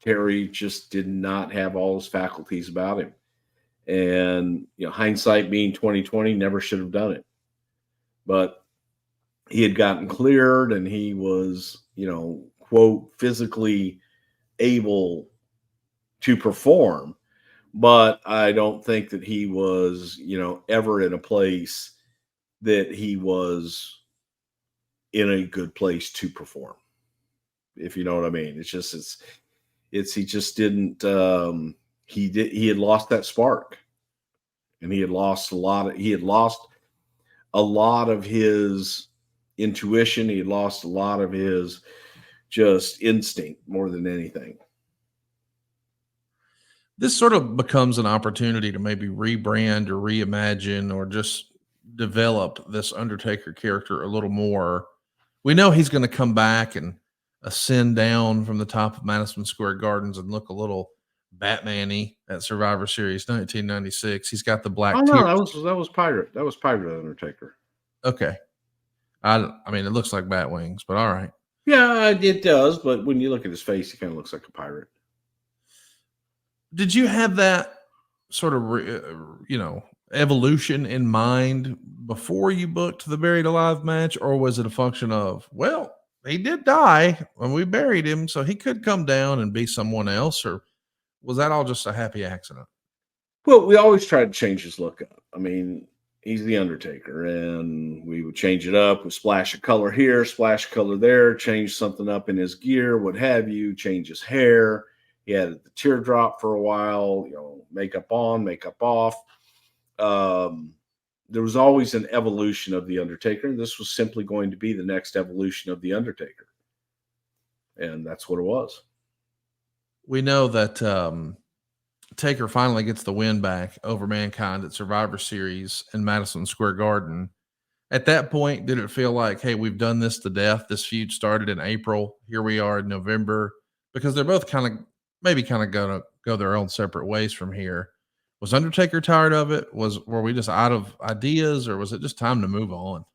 Terry just did not have all his faculties about him. And hindsight being 2020, never should have done it. But he had gotten cleared, and he was, quote, physically able to perform. But I don't think that he was, ever in a place that he was in a good place to perform, if you know what I mean. He just didn't, he had lost that spark, and he had lost a lot of his intuition. He had lost a lot of his just instinct more than anything. This sort of becomes an opportunity to maybe rebrand or reimagine or just develop this Undertaker character a little more. We know he's going to come back and ascend down from the top of Madison Square Gardens and look a little Batman-y at Survivor Series 1996. He's got the Oh black no, tears. that was Pirate. That was Pirate Undertaker. Okay. I mean, it looks like bat wings, but all right. Yeah, it does. But when you look at his face, he kind of looks like a pirate. Did you have that sort of, evolution in mind before you booked the Buried Alive match, or was it a function of, well, he did die when we buried him, so he could come down and be someone else, or was that all just a happy accident? Well, we always tried to change his look up. I mean, he's the Undertaker, and we would change it up. We splash a color here, splash a color there, change something up in his gear, what have you, change his hair. He had the teardrop for a while, makeup on, makeup off. There was always an evolution of the Undertaker, and this was simply going to be the next evolution of the Undertaker. And that's what it was. We know that Taker finally gets the win back over Mankind at Survivor Series in Madison Square Garden. At that point, did it feel like, hey, we've done this to death? This feud started in April. Here we are in November, because they're both kind of going to go their own separate ways from here. Was Undertaker tired of it? Were we just out of ideas, or was it just time to move on?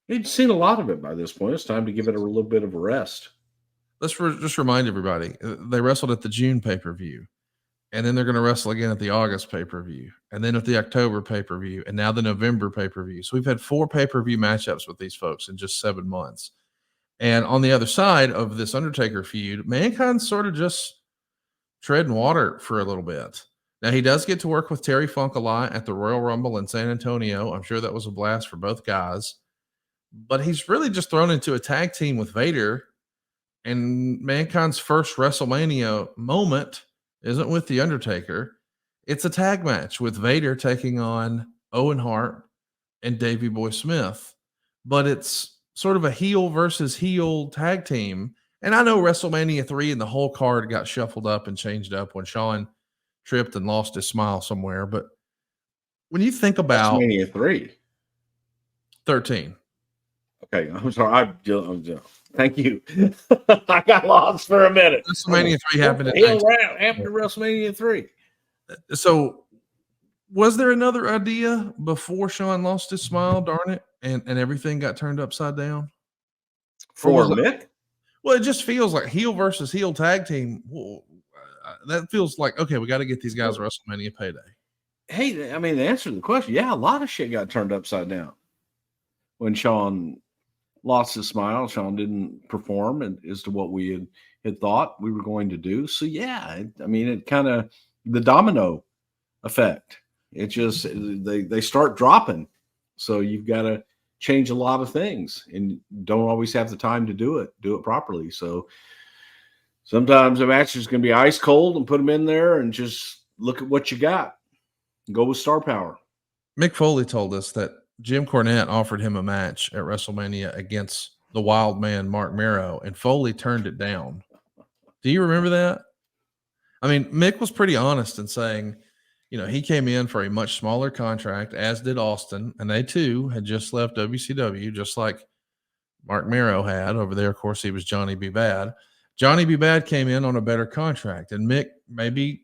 He'd seen a lot of it by this point. It's time to give it a little bit of a rest. Let's just remind everybody, they wrestled at the June pay-per-view, and then they're going to wrestle again at the August pay-per-view, and then at the October pay-per-view, and now the November pay-per-view. So we've had 4 pay-per-view matchups with these folks in just 7 months. And on the other side of this Undertaker feud, Mankind's sort of just treading water for a little bit. Now, he does get to work with Terry Funk a lot at the Royal Rumble in San Antonio. I'm sure that was a blast for both guys. But he's really just thrown into a tag team with Vader. And Mankind's first WrestleMania moment isn't with The Undertaker. It's a tag match with Vader taking on Owen Hart and Davey Boy Smith. But it's sort of a heel versus heel tag team. And I know WrestleMania 3 and the whole card got shuffled up and changed up when Shawn tripped and lost his smile somewhere. But when you think about WrestleMania 3. 13. Okay, I'm sorry. Thank you. I got lost for a minute. WrestleMania 3 happened to WrestleMania 3. So was there another idea before Shawn lost his smile, darn it, and everything got turned upside down? For Mick? Well, it just feels like heel versus heel tag team. That feels like, okay, we got to get these guys WrestleMania payday. Hey, I mean, the answer to the question, yeah, a lot of shit got turned upside down. When Shawn lost his smile, Shawn didn't perform as to what we had thought we were going to do. So, yeah, I mean, it kind of, the domino effect. It just, they start dropping. So you've got to change a lot of things and don't always have the time to do it properly. So sometimes a match is going to be ice cold and put them in there and just look at what you got. Go with star power. Mick Foley told us that Jim Cornette offered him a match at WrestleMania against the wild man, Mark Mero, and Foley turned it down. Do you remember that? I mean, Mick was pretty honest in saying, you know, he came in for a much smaller contract, as did Austin, and they too had just left WCW, just like Mark Mero had over there. Of course, he was Johnny B. Bad. Johnny B. Bad came in on a better contract, and Mick maybe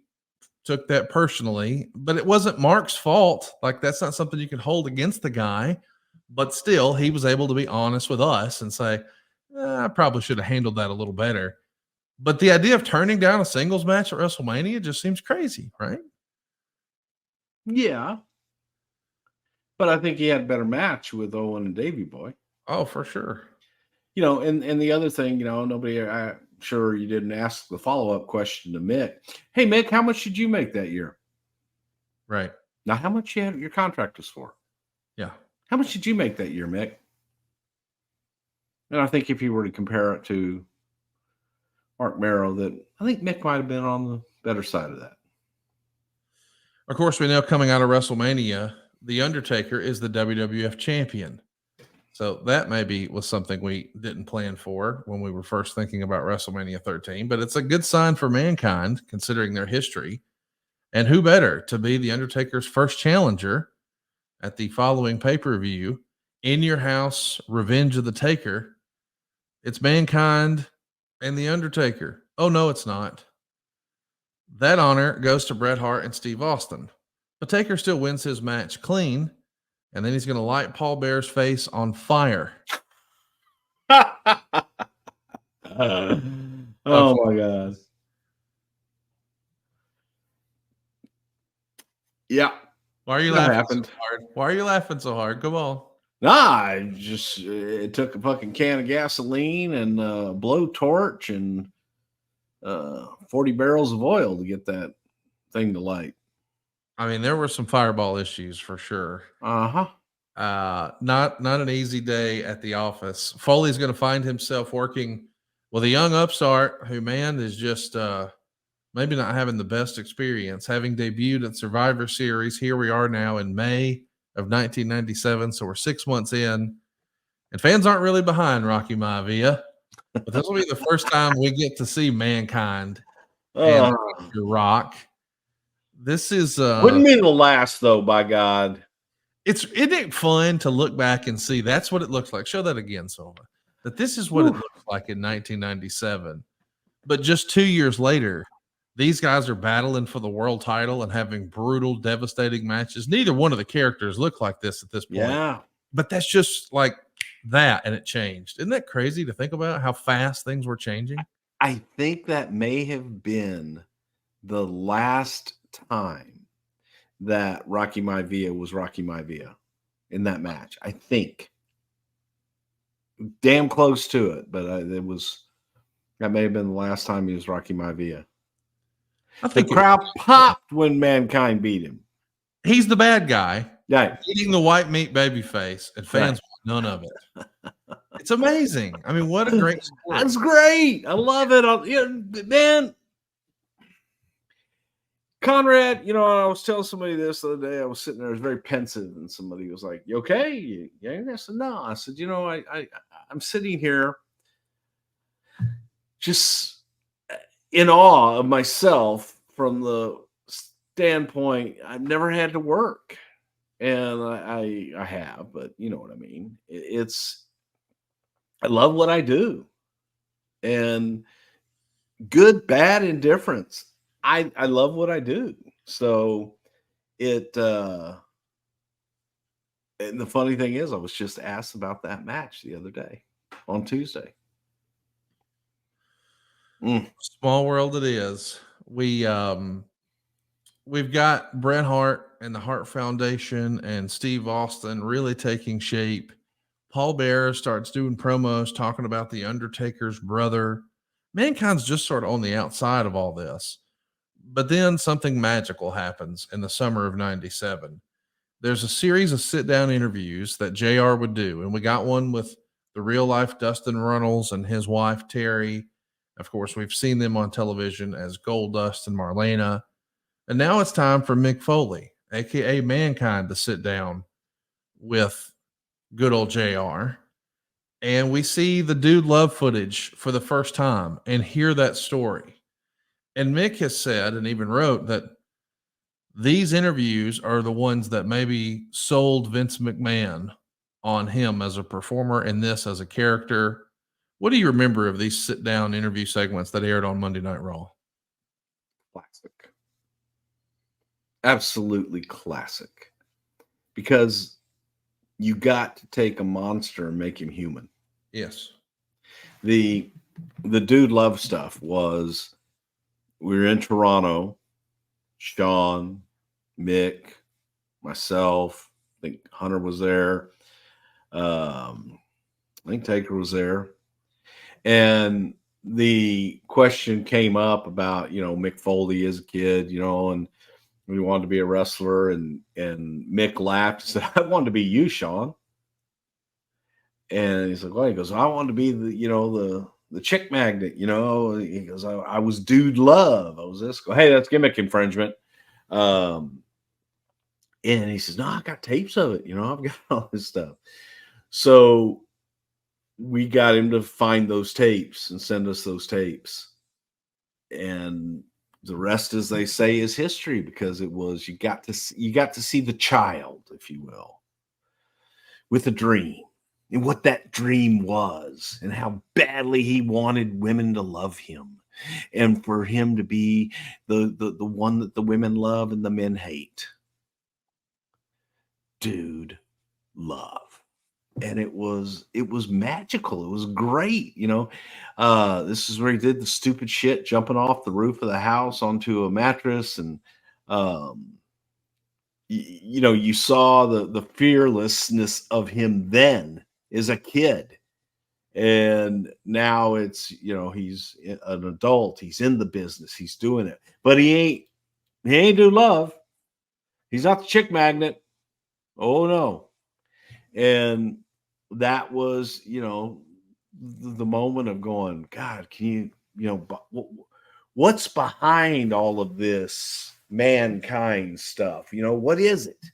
took that personally, but it wasn't Mark's fault. Like, that's not something you can hold against the guy. But still, he was able to be honest with us and say, I probably should have handled that a little better. But the idea of turning down a singles match at WrestleMania just seems crazy, right? Yeah. But I think he had a better match with Owen and Davey Boy. Oh, for sure. You know, and the other thing, you know, I'm sure you didn't ask the follow-up question to Mick. Hey, Mick, how much did you make that year? Right. Now, how much your contract was for? Yeah. How much did you make that year, Mick? And I think if you were to compare it to Mark Mero, that I think Mick might have been on the better side of that. Of course, we know coming out of WrestleMania, The Undertaker is the WWF champion. So that maybe was something we didn't plan for when we were first thinking about WrestleMania 13, but it's a good sign for Mankind considering their history. And who better to be The Undertaker's first challenger at the following pay-per-view, In Your House, Revenge of the Taker. It's Mankind and The Undertaker. Oh, no, it's not. That honor goes to Bret Hart and Steve Austin. But Taker still wins his match clean, and then he's going to light Paul Bear's face on fire. Oh, my God. Yeah. Why are you laughing so hard? Why are you laughing so hard? Come on. Nah, it took a fucking can of gasoline and a blowtorch and 40 barrels of oil to get that thing to light. I mean, there were some fireball issues for sure. Uh-huh. Not an easy day at the office. Foley's going to find himself working with a young upstart who, man, is just maybe not having the best experience. Having debuted at Survivor Series, here we are now in May of 1997, so we're 6 months in, and fans aren't really behind Rocky Maivia, but this will be the first time we get to see Mankind and Rock. This is wouldn't be the last, though, by God. Isn't it fun to look back and see that's what it looks like? Show that again, Silva. That this is what it looks like in 1997. But just 2 years later, These guys are battling for the world title and having brutal, devastating matches. Neither one of the characters look like this at this point. Yeah. But that's just like that, and it changed. Isn't that crazy to think about how fast things were changing? I think that may have been the last time that Rocky Maivia was Rocky Maivia in that match. I think. Damn close to it, but that may have been the last time he was Rocky Maivia. I The think crowd popped when Mankind beat him. he's the bad guy, Yeah. eating the white meat baby face, and fans Right. want none of it. It's amazing. I mean, what a great story. That's great. I love it. Man, Conrad, I was telling somebody this the other day. I was sitting there, I was very pensive, and somebody was like, "You okay?" Yeah. I said, "No." I said, I'm sitting here just in awe of myself from the standpoint I've never had to work, and I have, but you know what I mean. I love what I do, and good, bad, indifference. I love what I do. So it and the funny thing is I was just asked about that match the other day on Tuesday. Small world it is. We've got Bret Hart and the Hart Foundation and Steve Austin really taking shape. Paul Bearer starts doing promos talking about the Undertaker's brother. Mankind's just sort of on the outside of all this. But then something magical happens in the summer of 97. There's a series of sit down interviews that JR would do. And we got one with the real life Dustin Runnels and his wife, Terry. Of course, we've seen them on television as Goldust and Marlena. And now it's time for Mick Foley, aka Mankind, to sit down with good old JR. And we see the dude love footage for the first time and hear that story. And Mick has said and even wrote that these interviews are the ones that maybe sold Vince McMahon on him as a performer and this as a character. What do you remember of these sit down interview segments that aired on Monday Night Raw? Classic. Absolutely classic. Because you got to take a monster and make him human. Yes. The dude love stuff was we were in Toronto, Sean, Mick, myself, I think Hunter was there. I think Taker was there. And the question came up about, Mick Foley as a kid, and we wanted to be a wrestler, and Mick laughed and said, "I wanted to be you, Sean." And he's like, "Well," he goes, "I wanted to be the chick magnet, He goes, I was dude love. I was this. Hey, that's gimmick infringement. And he says, "No, I got tapes of it. I've got all this stuff." So we got him to find those tapes and send us those tapes. And the rest, as they say, is history, because it was, you got to see the child, if you will, with a dream, and what that dream was, and how badly he wanted women to love him, and for him to be the one that the women love and the men hate. Dude love. And it was magical. It was great. This is where he did the stupid shit, jumping off the roof of the house onto a mattress. And, you saw the fearlessness of him then as a kid. And now it's, he's an adult. He's in the business. He's doing it, but he ain't do love. He's not the chick magnet. Oh no. And that was, the moment of going, God, can what's behind all of this Mankind stuff? What is it?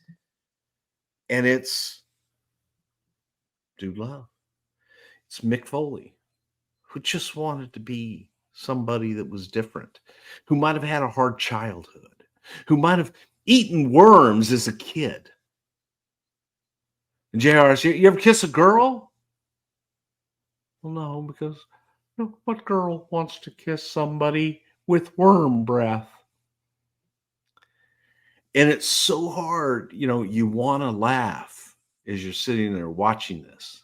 And it's dude love. It's Mick Foley, who just wanted to be somebody that was different, who might have had a hard childhood, who might have eaten worms as a kid. And JR, you ever kiss a girl? Well, no, because what girl wants to kiss somebody with worm breath. And it's so hard, you want to laugh as you're sitting there watching this,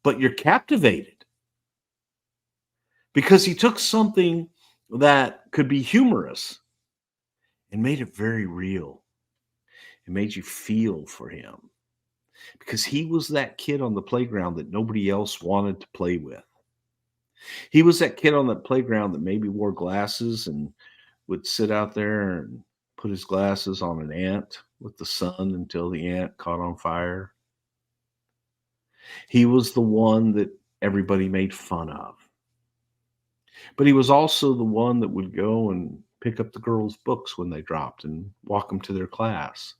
but you're captivated because he took something that could be humorous and made it very real. It made you feel for him because he was that kid on the playground that nobody else wanted to play with. He was that kid on the playground that maybe wore glasses and would sit out there and put his glasses on an ant with the sun until the ant caught on fire. He was the one that everybody made fun of. But he was also the one that would go and pick up the girls' books when they dropped and walk them to their class.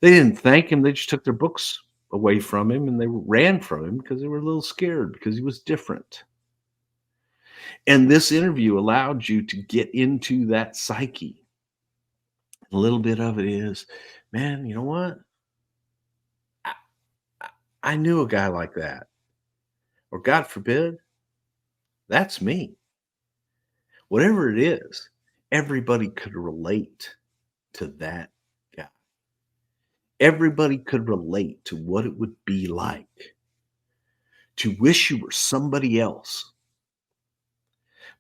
They didn't thank him, they just took their books away from him and they ran from him because they were a little scared because he was different. And this interview allowed you to get into that psyche. A little bit of it is, man, you know what? I, I knew a guy like that. Or God forbid, that's me. Whatever it is, everybody could relate to that guy. Everybody could relate to what it would be like to wish you were somebody else,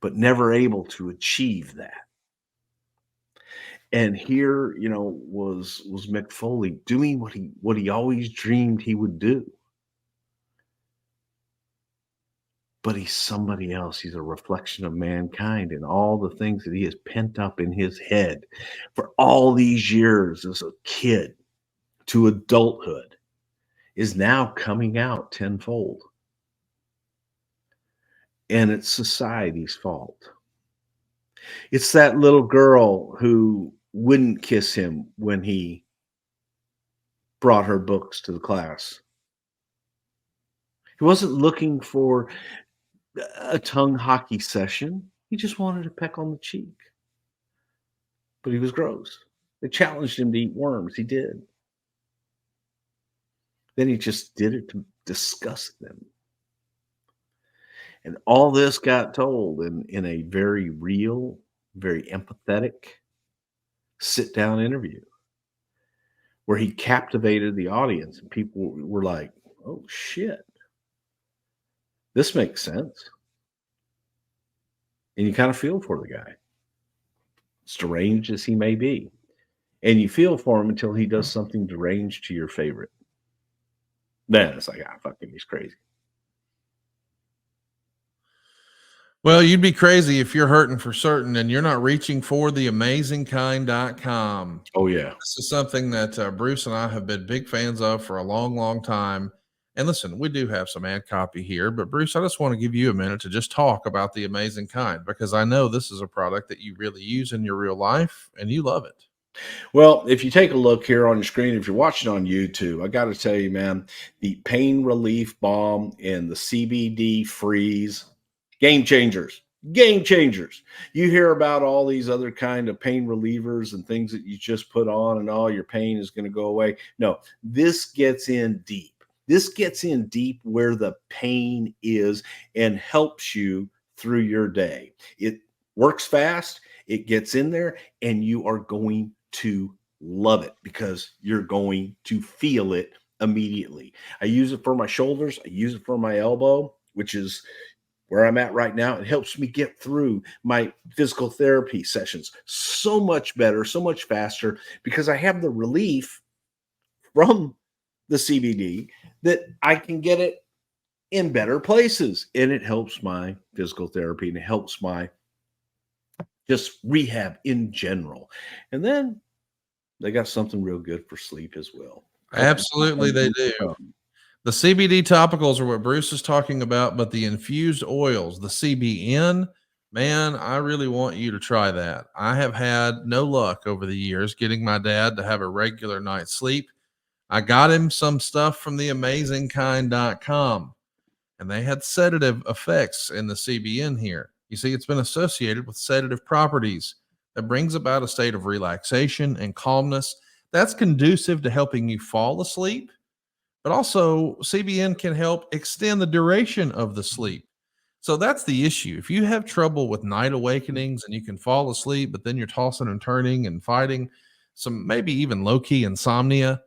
but never able to achieve that. And here, was Mick Foley doing what he always dreamed he would do. But he's somebody else. He's a reflection of mankind and all the things that he has pent up in his head for all these years as a kid to adulthood is now coming out tenfold. And it's society's fault. It's that little girl who wouldn't kiss him when he brought her books to the class. He wasn't looking for a tongue hockey session. He just wanted a peck on the cheek. But he was gross. They challenged him to eat worms. He did. Then he just did it to disgust them. And all this got told in a very real, very empathetic sit down interview where he captivated the audience and people were like, oh shit, this makes sense. And you kind of feel for the guy, strange as he may be. And you feel for him until he does something deranged to your favorite. Then it's like, fucking, he's crazy. Well, you'd be crazy if you're hurting for certain and you're not reaching for theamazingkind.com. Oh, yeah. This is something that Bruce and I have been big fans of for a long, long time. And listen, we do have some ad copy here, but Bruce, I just want to give you a minute to just talk about The Amazing Kind, because I know this is a product that you really use in your real life and you love it. Well, if you take a look here on your screen, if you're watching on YouTube, I got to tell you, man, the pain relief balm and the CBD freeze, game changers. Game changers. You hear about all these other kind of pain relievers and things that you just put on and all your pain is going to go away. No, this gets in deep. This gets in deep where the pain is and helps you through your day. It works fast. It gets in there and you are going to love it because you're going to feel it immediately. I use it for my shoulders. I use it for my elbow, which is where I'm at right now. It helps me get through my physical therapy sessions so much better, so much faster, because I have the relief from the CBD that I can get it in better places. And it helps my physical therapy and it helps my just rehab in general. And then they got something real good for sleep as well. Absolutely, they do. The CBD topicals are what Bruce is talking about, but the infused oils, the CBN, man, I really want you to try that. I have had no luck over the years getting my dad to have a regular night's sleep. I got him some stuff from theamazingkind.com, and they had sedative effects in the CBN here. You see, it's been associated with sedative properties that brings about a state of relaxation and calmness that's conducive to helping you fall asleep. But also, CBN can help extend the duration of the sleep. So that's the issue. If you have trouble with night awakenings and you can fall asleep, but then you're tossing and turning and fighting some maybe even low key insomnia,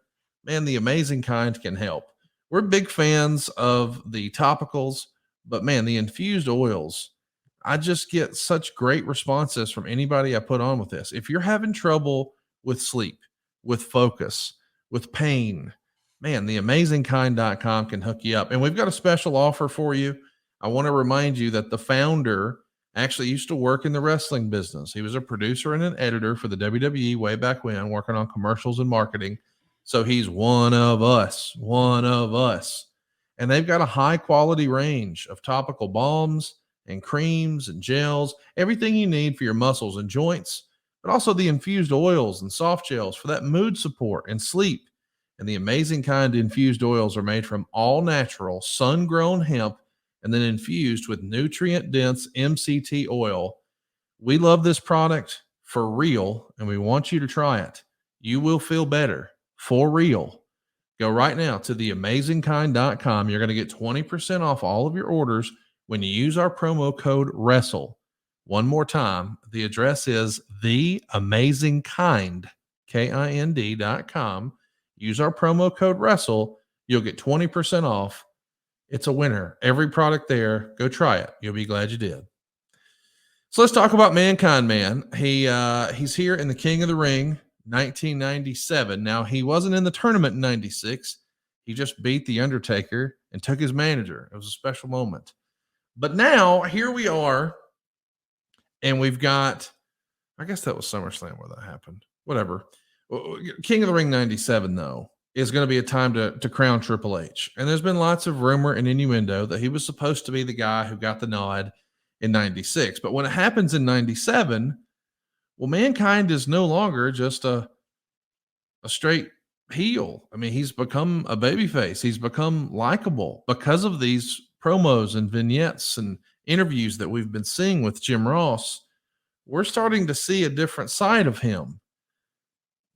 man, the amazing kind can help. We're big fans of the topicals, but man, the infused oils, I just get such great responses from anybody I put on with this. If you're having trouble with sleep, with focus, with pain, man, the amazingkind.com can hook you up. And we've got a special offer for you. I want to remind you that the founder actually used to work in the wrestling business. He was a producer and an editor for the WWE way back when, working on commercials and marketing. So he's one of us, one of us. And they've got a high quality range of topical balms and creams and gels, everything you need for your muscles and joints, but also the infused oils and soft gels for that mood support and sleep. And the amazing kind infused oils are made from all natural, sun grown hemp and then infused with nutrient dense MCT oil. We love this product for real, and we want you to try it. You will feel better for real. Go right now to theamazingkind.com. You're going to get 20% off all of your orders when you use our promo code WRESTLE. One more time, the address is theamazingkind, KIND.com. Use our promo code WRESTLE. You'll get 20% off. It's a winner. Every product there, go try it. You'll be glad you did. So let's talk about Mankind Man. He's here in the King of the Ring 1997. Now, he wasn't in the tournament in 96. He just beat The Undertaker and took his manager. It was a special moment. But now, here we are, and we've got, I guess that was SummerSlam where that happened. Whatever. King of the Ring 97, though, is going to be a time to crown Triple H. And there's been lots of rumor and innuendo that he was supposed to be the guy who got the nod in 96. But when it happens in 97, well, Mankind is no longer just a straight heel. I mean, he's become a babyface. He's become likable because of these promos and vignettes and interviews that we've been seeing with Jim Ross. We're starting to see a different side of him.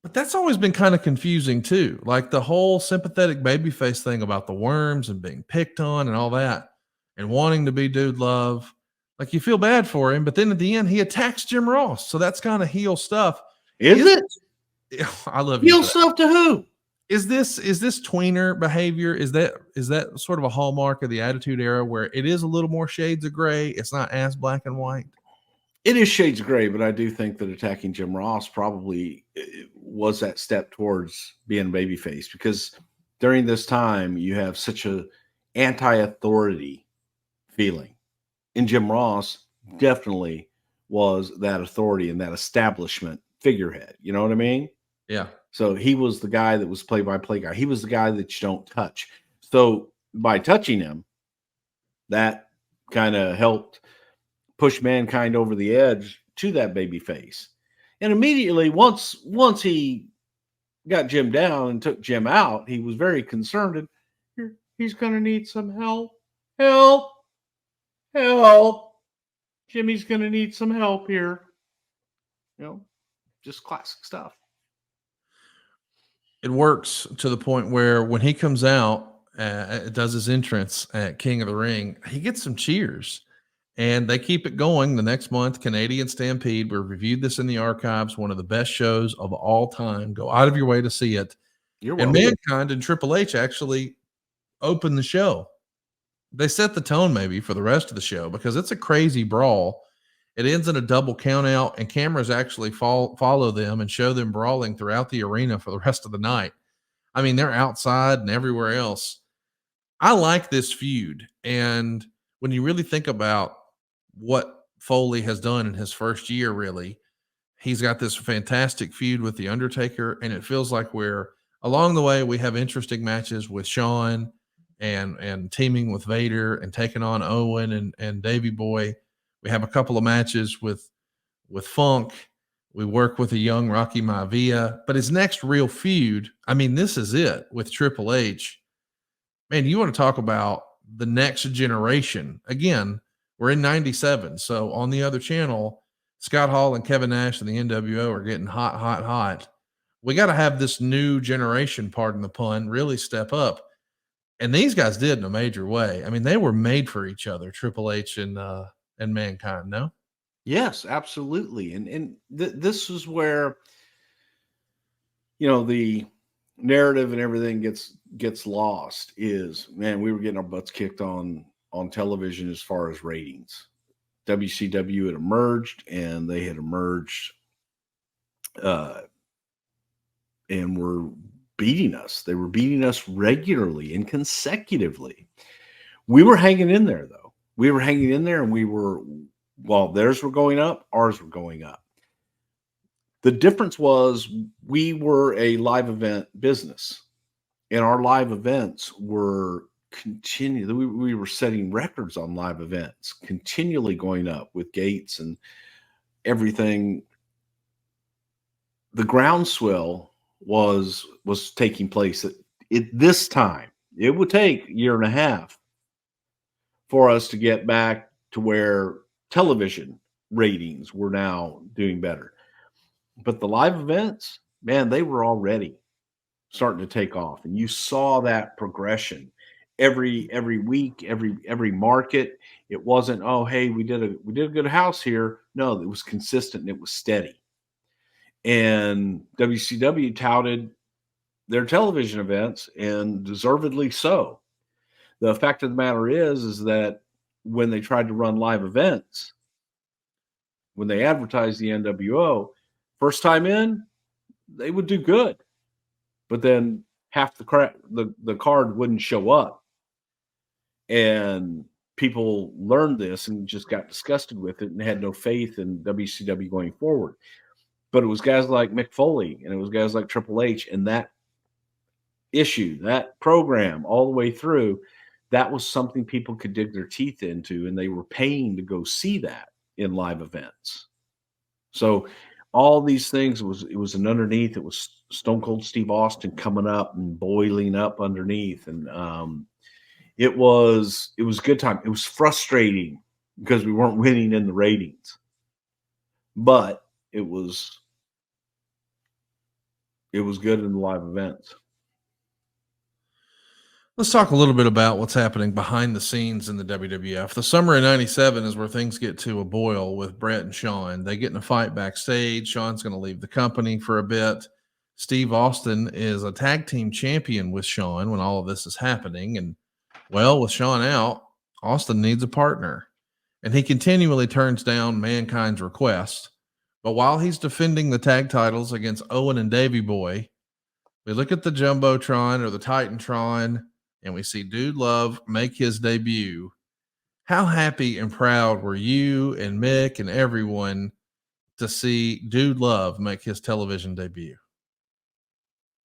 But that's always been kind of confusing too. Like the whole sympathetic babyface thing about the worms and being picked on and all that and wanting to be dude love. Like you feel bad for him, but then at the end he attacks Jim Ross. So that's kind of heel stuff. Is it? I love heel you. Stuff to who? Is this tweener behavior? Is that sort of a hallmark of the Attitude Era where it is a little more shades of gray? It's not as black and white. It is shades of gray, but I do think that attacking Jim Ross probably was that step towards being babyface, because during this time you have such a anti-authority feeling. And Jim Ross definitely was that authority and that establishment figurehead. You know what I mean? Yeah. So he was the guy that was play-by-play guy. He was the guy that you don't touch. So by touching him, that kind of helped push Mankind over the edge to that baby face. And immediately, once he got Jim down and took Jim out, he was very concerned. And he's going to need some help. Help. Jimmy's going to need some help here. You know, just classic stuff. It works to the point where when he comes out, does his entrance at King of the Ring, he gets some cheers. And they keep it going the next month. Canadian Stampede. We reviewed this in the archives. One of the best shows of all time. Go out of your way to see it. And Mankind and Triple H actually opened the show. They set the tone maybe for the rest of the show because it's a crazy brawl. It ends in a double count out, and cameras actually follow them and show them brawling throughout the arena for the rest of the night. I mean, they're outside and everywhere else. I like this feud. And when you really think about what Foley has done in his first year, really, he's got this fantastic feud with The Undertaker, and it feels like we're along the way. We have interesting matches with Shawn and teaming with Vader and taking on Owen and Davey Boy. We have a couple of matches with Funk. We work with a young Rocky Maivia, but his next real feud, I mean, this is it with Triple H. Man, you want to talk about the next generation. Again, we're in 97. So on the other channel, Scott Hall and Kevin Nash and the NWO are getting hot. We got to have this new generation, pardon the pun, really step up. And these guys did in a major way. I mean, they were made for each other, Triple H and Mankind, no? Yes, absolutely. And this is where, the narrative and everything gets lost. Is, man, we were getting our butts kicked on television as far as ratings. WCW had emerged, and they had emerged uh, and were beating us. They were beating us regularly and consecutively. We were hanging in there, though. We were hanging in there, and while theirs were going up, ours were going up. The difference was we were a live event business, and our live events were continually, we were setting records on live events, continually going up with gates and everything. The groundswell was taking place at this time. It would take a year and a half for us to get back to where television ratings were now doing better. But the live events, man, they were already starting to take off, and you saw that progression every week, every market. It wasn't, oh, hey, we did a good house here. No, it was consistent and it was steady. And WCW touted their television events, and deservedly so. The fact of the matter is that when they tried to run live events, when they advertised the NWO, first time in, they would do good, but then half the card wouldn't show up, and people learned this and just got disgusted with it and had no faith in WCW going forward. But it was guys like Mick Foley, and it was guys like Triple H, and that issue, that program all the way through, that was something people could dig their teeth into, and they were paying to go see that in live events. So all these things, it was an underneath. It was Stone Cold Steve Austin coming up and boiling up underneath, and it was a good time. It was frustrating because we weren't winning in the ratings, but it was good in the live events. Let's talk a little bit about what's happening behind the scenes in the WWF. The summer of '97 is where things get to a boil with Brett and Shawn. They get in a fight backstage. Shawn's going to leave the company for a bit. Steve Austin is a tag team champion with Shawn when all of this is happening. And, well, with Shawn out, Austin needs a partner. And he continually turns down Mankind's request. But while he's defending the tag titles against Owen and Davey Boy, we look at the Jumbotron or the Titantron, and we see Dude Love make his debut. How happy and proud were you and Mick and everyone to see Dude Love make his television debut?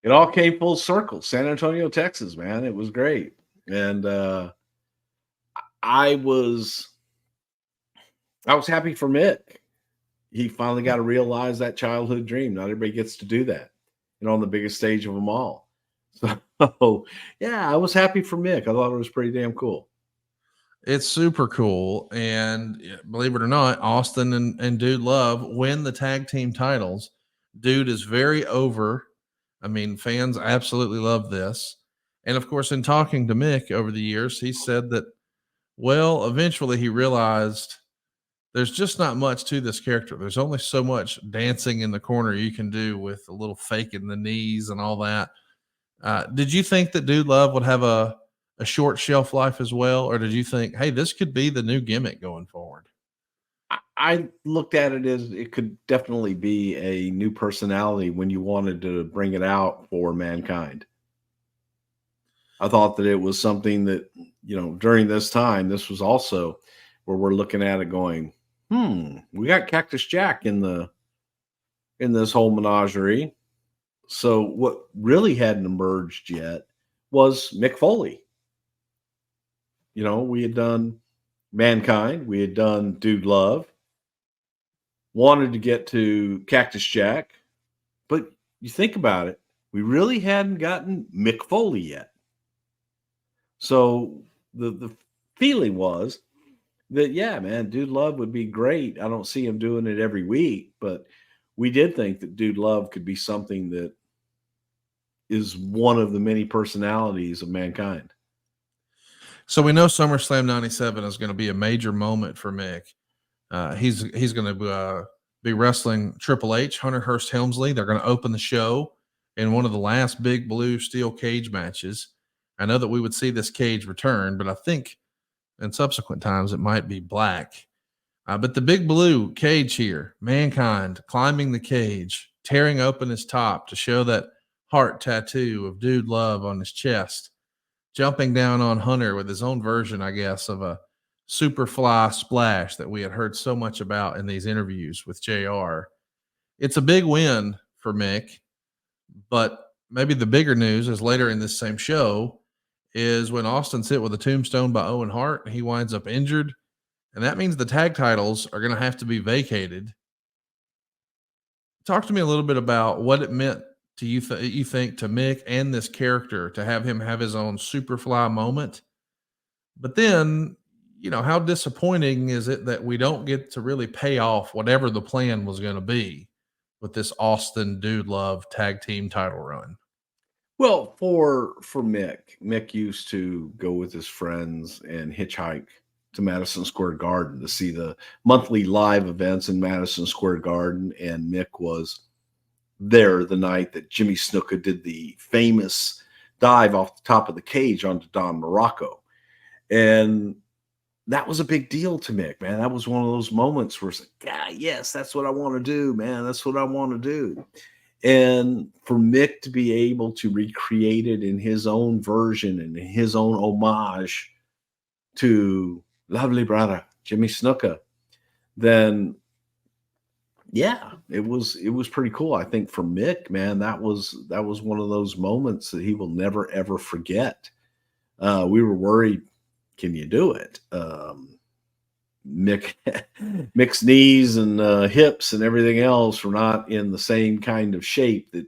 It all came full circle. San Antonio, Texas, man. It was great. And I was happy for Mick. He finally got to realize that childhood dream. Not everybody gets to do that, and on the biggest stage of them all. So, yeah, I was happy for Mick. I thought it was pretty damn cool. It's super cool. And believe it or not, Austin and Dude Love win the tag team titles. Dude is very over. I mean, fans absolutely love this. And of course, in talking to Mick over the years, he said that, well, eventually he realized there's just not much to this character. There's only so much dancing in the corner you can do with a little fake in the knees and all that. Did you think that Dude Love would have a short shelf life as well? Or did you think, hey, this could be the new gimmick going forward? I looked at it as it could definitely be a new personality when you wanted to bring it out for Mankind. I thought that it was something that, during this time, this was also where we're looking at it going, we got Cactus Jack in this whole menagerie. So what really hadn't emerged yet was Mick Foley. We had done Mankind, we had done Dude Love, wanted to get to Cactus Jack, but you think about it, we really hadn't gotten Mick Foley yet. So the feeling was that, yeah, man, Dude Love would be great. I don't see him doing it every week, but we did think that Dude Love could be something that is one of the many personalities of Mankind. So we know SummerSlam 97 is going to be a major moment for Mick. He's going to be wrestling Triple H, Hunter Hearst Helmsley. They're going to open the show in one of the last big blue steel cage matches. I know that we would see this cage return, but I think in subsequent times it might be black. But the big blue cage here, Mankind climbing the cage, tearing open his top to show that heart tattoo of Dude Love on his chest, jumping down on Hunter with his own version, I guess, of a superfly splash that we had heard so much about in these interviews with JR. It's a big win for Mick, but maybe the bigger news is later in this same show is when Austin's hit with a tombstone by Owen Hart and he winds up injured. And that means the tag titles are going to have to be vacated. Talk to me a little bit about what it meant to you, you think, to Mick and this character to have him have his own Superfly moment. But then, how disappointing is it that we don't get to really pay off whatever the plan was going to be with this Austin Dude Love tag team title run? Well, for Mick used to go with his friends and hitchhike to Madison Square Garden to see the monthly live events in Madison Square Garden, and Mick was there the night that Jimmy Snuka did the famous dive off the top of the cage onto Don Morocco. And that was a big deal to Mick, man. That was one of those moments where it's like, yeah, yes, that's what I want to do, man. That's what I want to do. And for Mick to be able to recreate it in his own version and his own homage to lovely brother Jimmy Snuka, then yeah, it was pretty cool. I think for Mick, man, that was one of those moments that he will never ever forget. We were worried, can you do it? Mick's knees and hips and everything else were not in the same kind of shape that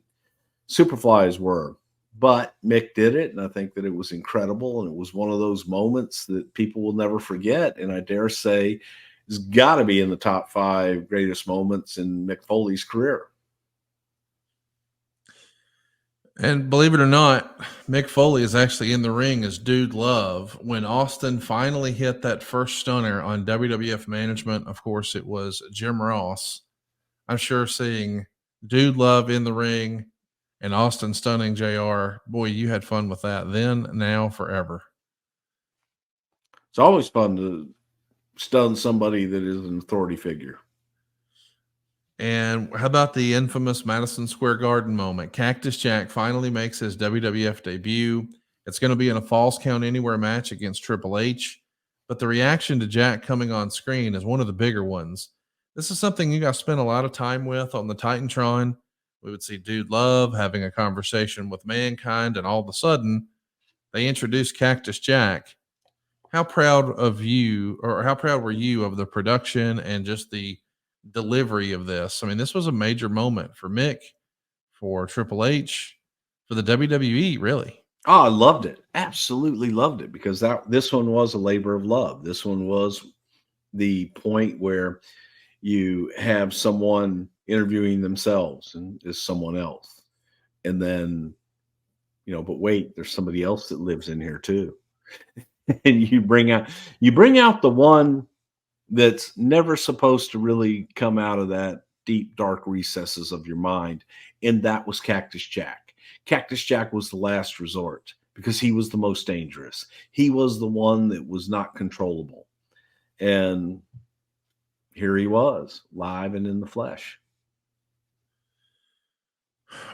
Superfly's were. But Mick did it, and I think that it was incredible, and it was one of those moments that people will never forget. And I dare say it's got to be in the top 5 greatest moments in Mick Foley's career. And believe it or not, Mick Foley is actually in the ring as Dude Love when Austin finally hit that first stunner on WWF management. Of course, it was Jim Ross. I'm sure seeing Dude Love in the ring and Austin stunning JR, boy, you had fun with that then, now, forever. It's always fun to stun somebody that is an authority figure. And how about the infamous Madison Square Garden moment? Cactus Jack finally makes his WWF debut. It's going to be in a Falls Count Anywhere match against Triple H. But the reaction to Jack coming on screen is one of the bigger ones. This is something you guys spent a lot of time with on the Titantron. We would see Dude Love having a conversation with Mankind, and all of a sudden, they introduced Cactus Jack. How proud of you, or how proud were you of the production and just the delivery of this? I mean, this was a major moment for Mick, for Triple H, for the WWE, really. Oh, I loved it. Absolutely loved it, because this one was a labor of love. This one was the point where you have someone interviewing themselves and is someone else. And then, but wait, there's somebody else that lives in here too. And you bring out the one that's never supposed to really come out of that deep, dark recesses of your mind. And that was Cactus Jack. Cactus Jack was the last resort because he was the most dangerous. He was the one that was not controllable. And here he was, live and in the flesh.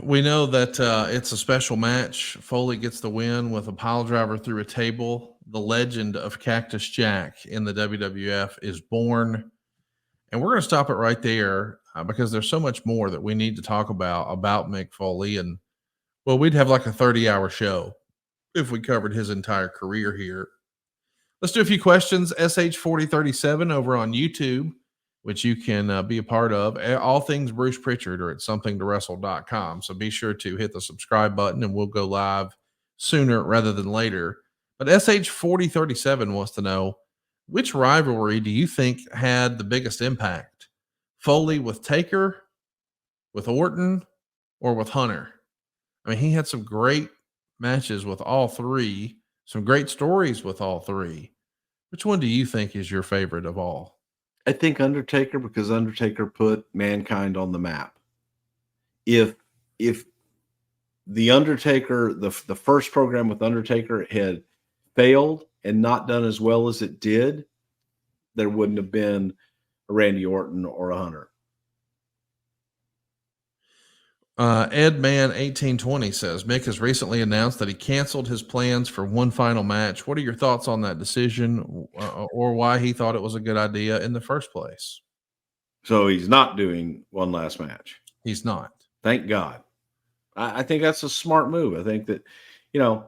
We know that it's a special match. Foley gets the win with a pile driver through a table. The legend of Cactus Jack in the WWF is born. And we're going to stop it right there because there's so much more that we need to talk about Mick Foley. And, well, we'd have like a 30-hour show if we covered his entire career here. Let's do a few questions. SH4037 over on YouTube, which you can be a part of. All things Bruce Prichard are at somethingtowrestle.com. So be sure to hit the subscribe button and we'll go live sooner rather than later. But SH4037 wants to know, which rivalry do you think had the biggest impact? Foley with Taker, with Orton, or with Hunter? I mean, he had some great matches with all three. Some great stories with all three. Which one do you think is your favorite of all? I think Undertaker, because Undertaker put mankind on the map. If the Undertaker, the first program with Undertaker had failed and not done as well as it did, there wouldn't have been a Randy Orton or a Hunter. Edman 1820 says Mick has recently announced that he canceled his plans for one final match. What are your thoughts on that decision, or why he thought it was a good idea in the first place? So he's not doing one last match. He's not. Thank God. I think that's a smart move. I think that, you know,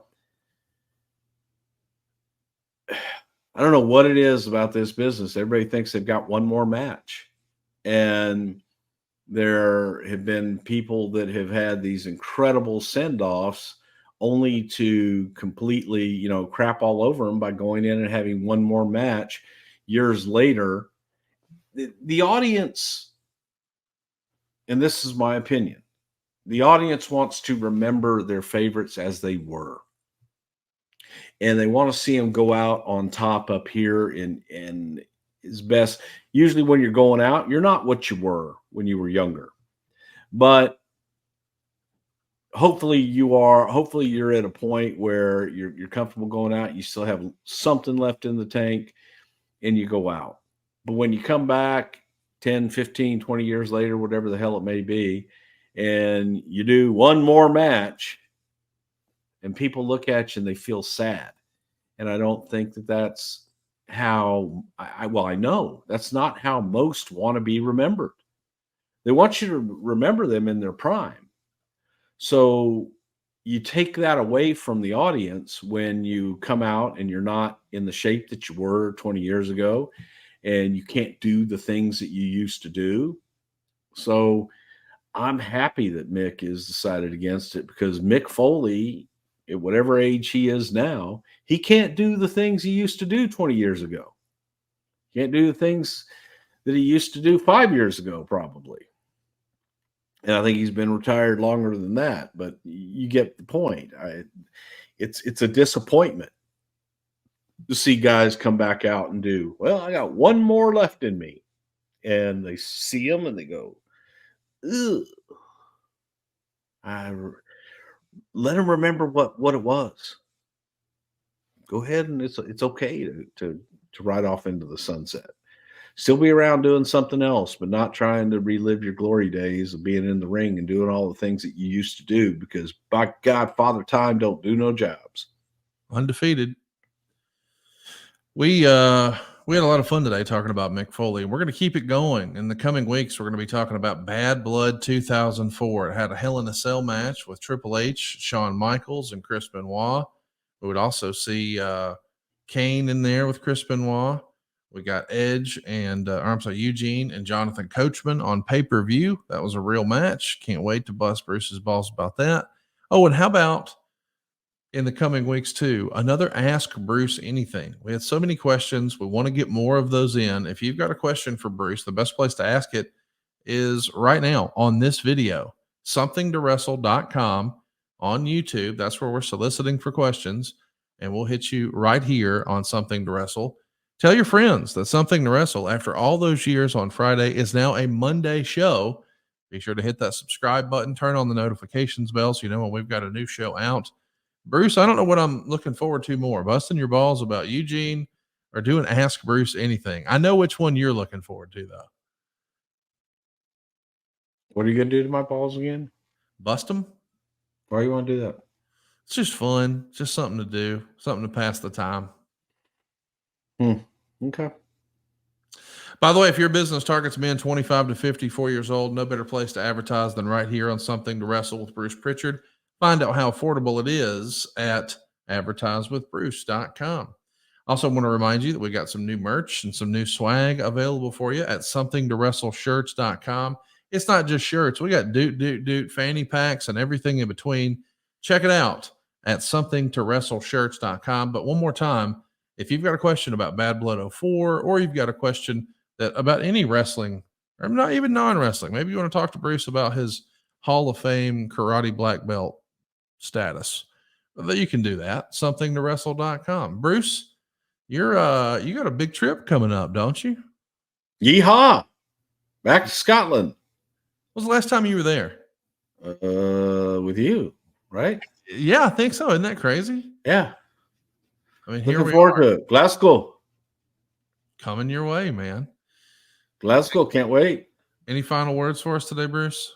I don't know what it is about this business. Everybody thinks they've got one more match. And there have been people that have had these incredible send-offs only to completely, you know, crap all over them by going in and having one more match years later. The audience, and this is my opinion, the audience wants to remember their favorites as they were. And they want to see them go out on top up here in his best. Usually when you're going out, you're not what you were when you were younger. But hopefully you're at a point where you're comfortable going out, you still have something left in the tank, and you go out. But when you come back 10, 15, 20 years later, whatever the hell it may be, and you do one more match, and people look at you and they feel sad. And I don't think that that's how I know that's not how most want to be remembered. They want you to remember them in their prime. So you take that away from the audience when you come out and you're not in the shape that you were 20 years ago, and you can't do the things that you used to do. So I'm happy that Mick has decided against it, because Mick Foley, at whatever age he is now, he can't do the things he used to do 20 years ago. Can't do the things that he used to do 5 years ago, probably. And I think he's been retired longer than that, but you get the point. It's a disappointment to see guys come back out and do, well, I got one more left in me. And they see him and they go, ugh. Let him remember what it was. Go ahead, and it's okay to ride off into the sunset. Still be around doing something else, but not trying to relive your glory days of being in the ring and doing all the things that you used to do, because by God, Father Time don't do no jobs. Undefeated. We had a lot of fun today talking about Mick Foley. We're going to keep it going. In the coming weeks, we're going to be talking about Bad Blood 2004. It had a Hell in a Cell match with Triple H, Shawn Michaels, and Chris Benoit. We would also see Kane in there with Chris Benoit. We got Edge and Eugene and Jonathan Coachman on pay-per-view. That was a real match. Can't wait to bust Bruce's balls about that. Oh, and how about in the coming weeks too, another Ask Bruce Anything. We had so many questions. We want to get more of those in. If you've got a question for Bruce, the best place to ask it is right now on this video, somethingtowrestle.com on YouTube. That's where we're soliciting for questions, and we'll hit you right here on Something to Wrestle. Tell your friends that Something to Wrestle, after all those years on Friday, is now a Monday show. Be sure to hit that subscribe button, turn on the notifications bell so you know when we've got a new show out. Bruce, I don't know what I'm looking forward to more, busting your balls about Eugene or doing Ask Bruce Anything. I know which one you're looking forward to, though. What are you going to do to my balls again? Bust them? Why do you want to do that? It's just fun. Just something to do, something to pass the time. Okay. By the way, if your business targets men 25 to 54 years old, no better place to advertise than right here on Something to Wrestle with Bruce Prichard. Find out how affordable it is at advertisewithbruce.com. Also want to remind you that we got some new merch and some new swag available for you at somethingtowrestleshirts.com. It's not just shirts. We got doot fanny packs and everything in between. Check it out at somethingtowrestleshirts.com. But one more time, if you've got a question about Bad Blood 04, or you've got a question about any wrestling, or not even non-wrestling, maybe you want to talk to Bruce about his Hall of Fame karate black belt status, You can do that. Somethingtowrestle.com. Bruce, you got a big trip coming up, don't you? Yeehaw! Back to Scotland. When was the last time you were there? With you, right? Yeah, I think so. Isn't that crazy? Yeah. I mean, here Looking we forward are. to it. Glasgow. Coming your way, man. Glasgow, can't wait. Any final words for us today, Bruce?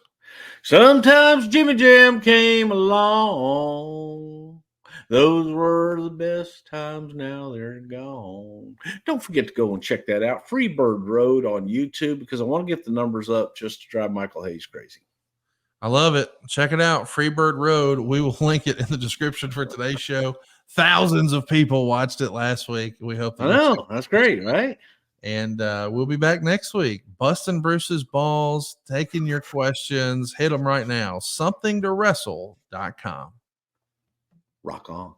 Sometimes Jimmy Jam came along. Those were the best times. Now they're gone. Don't forget to go and check that out. Freebird Road on YouTube, because I want to get the numbers up just to drive Michael Hayes crazy. I love it. Check it out. Freebird Road. We will link it in the description for today's show. Thousands of people watched it last week. We hope that I know. That's great, right? And we'll be back next week. Busting Bruce's balls, taking your questions. Hit them right now. Somethingtowrestle.com. Rock on.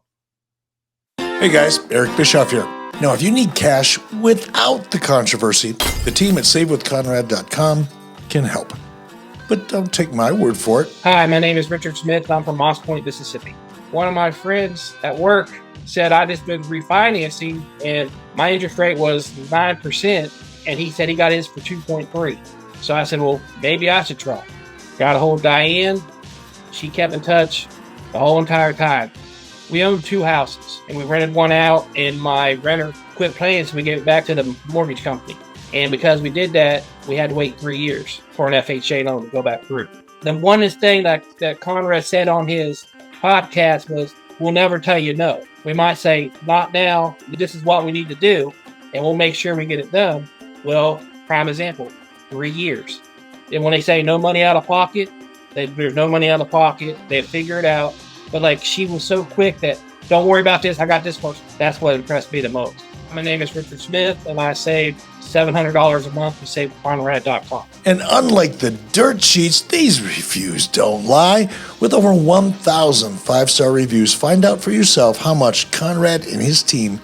Hey guys, Eric Bischoff here. Now, if you need cash without the controversy, the team at savewithconrad.com can help. But don't take my word for it. Hi, my name is Richard Smith. I'm from Moss Point, Mississippi. One of my friends at work said I just been refinancing and my interest rate was 9%, and he said he got his for 2.3. So I said, well, maybe I should try. Got a hold of Diane. She kept in touch the whole entire time. We owned 2 houses, and we rented one out, and my renter quit paying, so we gave it back to the mortgage company. And because we did that, we had to wait 3 years for an FHA loan to go back through. The one thing that Conrad said on his podcast was, we'll never tell you no. We might say, not now, this is what we need to do, and we'll make sure we get it done. Well, prime example, 3 years. And when they say no money out of pocket, there's no money out of pocket. They figure it out. But like, she was so quick that, don't worry about this, I got this one. That's what impressed me the most. My name is Richard Smith, and I saved $700 a month to SaveWithConrad.com. And unlike the dirt sheets, these reviews don't lie. With over 1,000 5-star reviews, find out for yourself how much Conrad and his team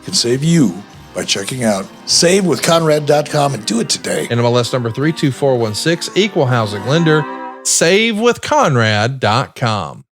can save you by checking out SaveWithConrad.com and do it today. NMLS number 32416, equal housing lender. SaveWithConrad.com.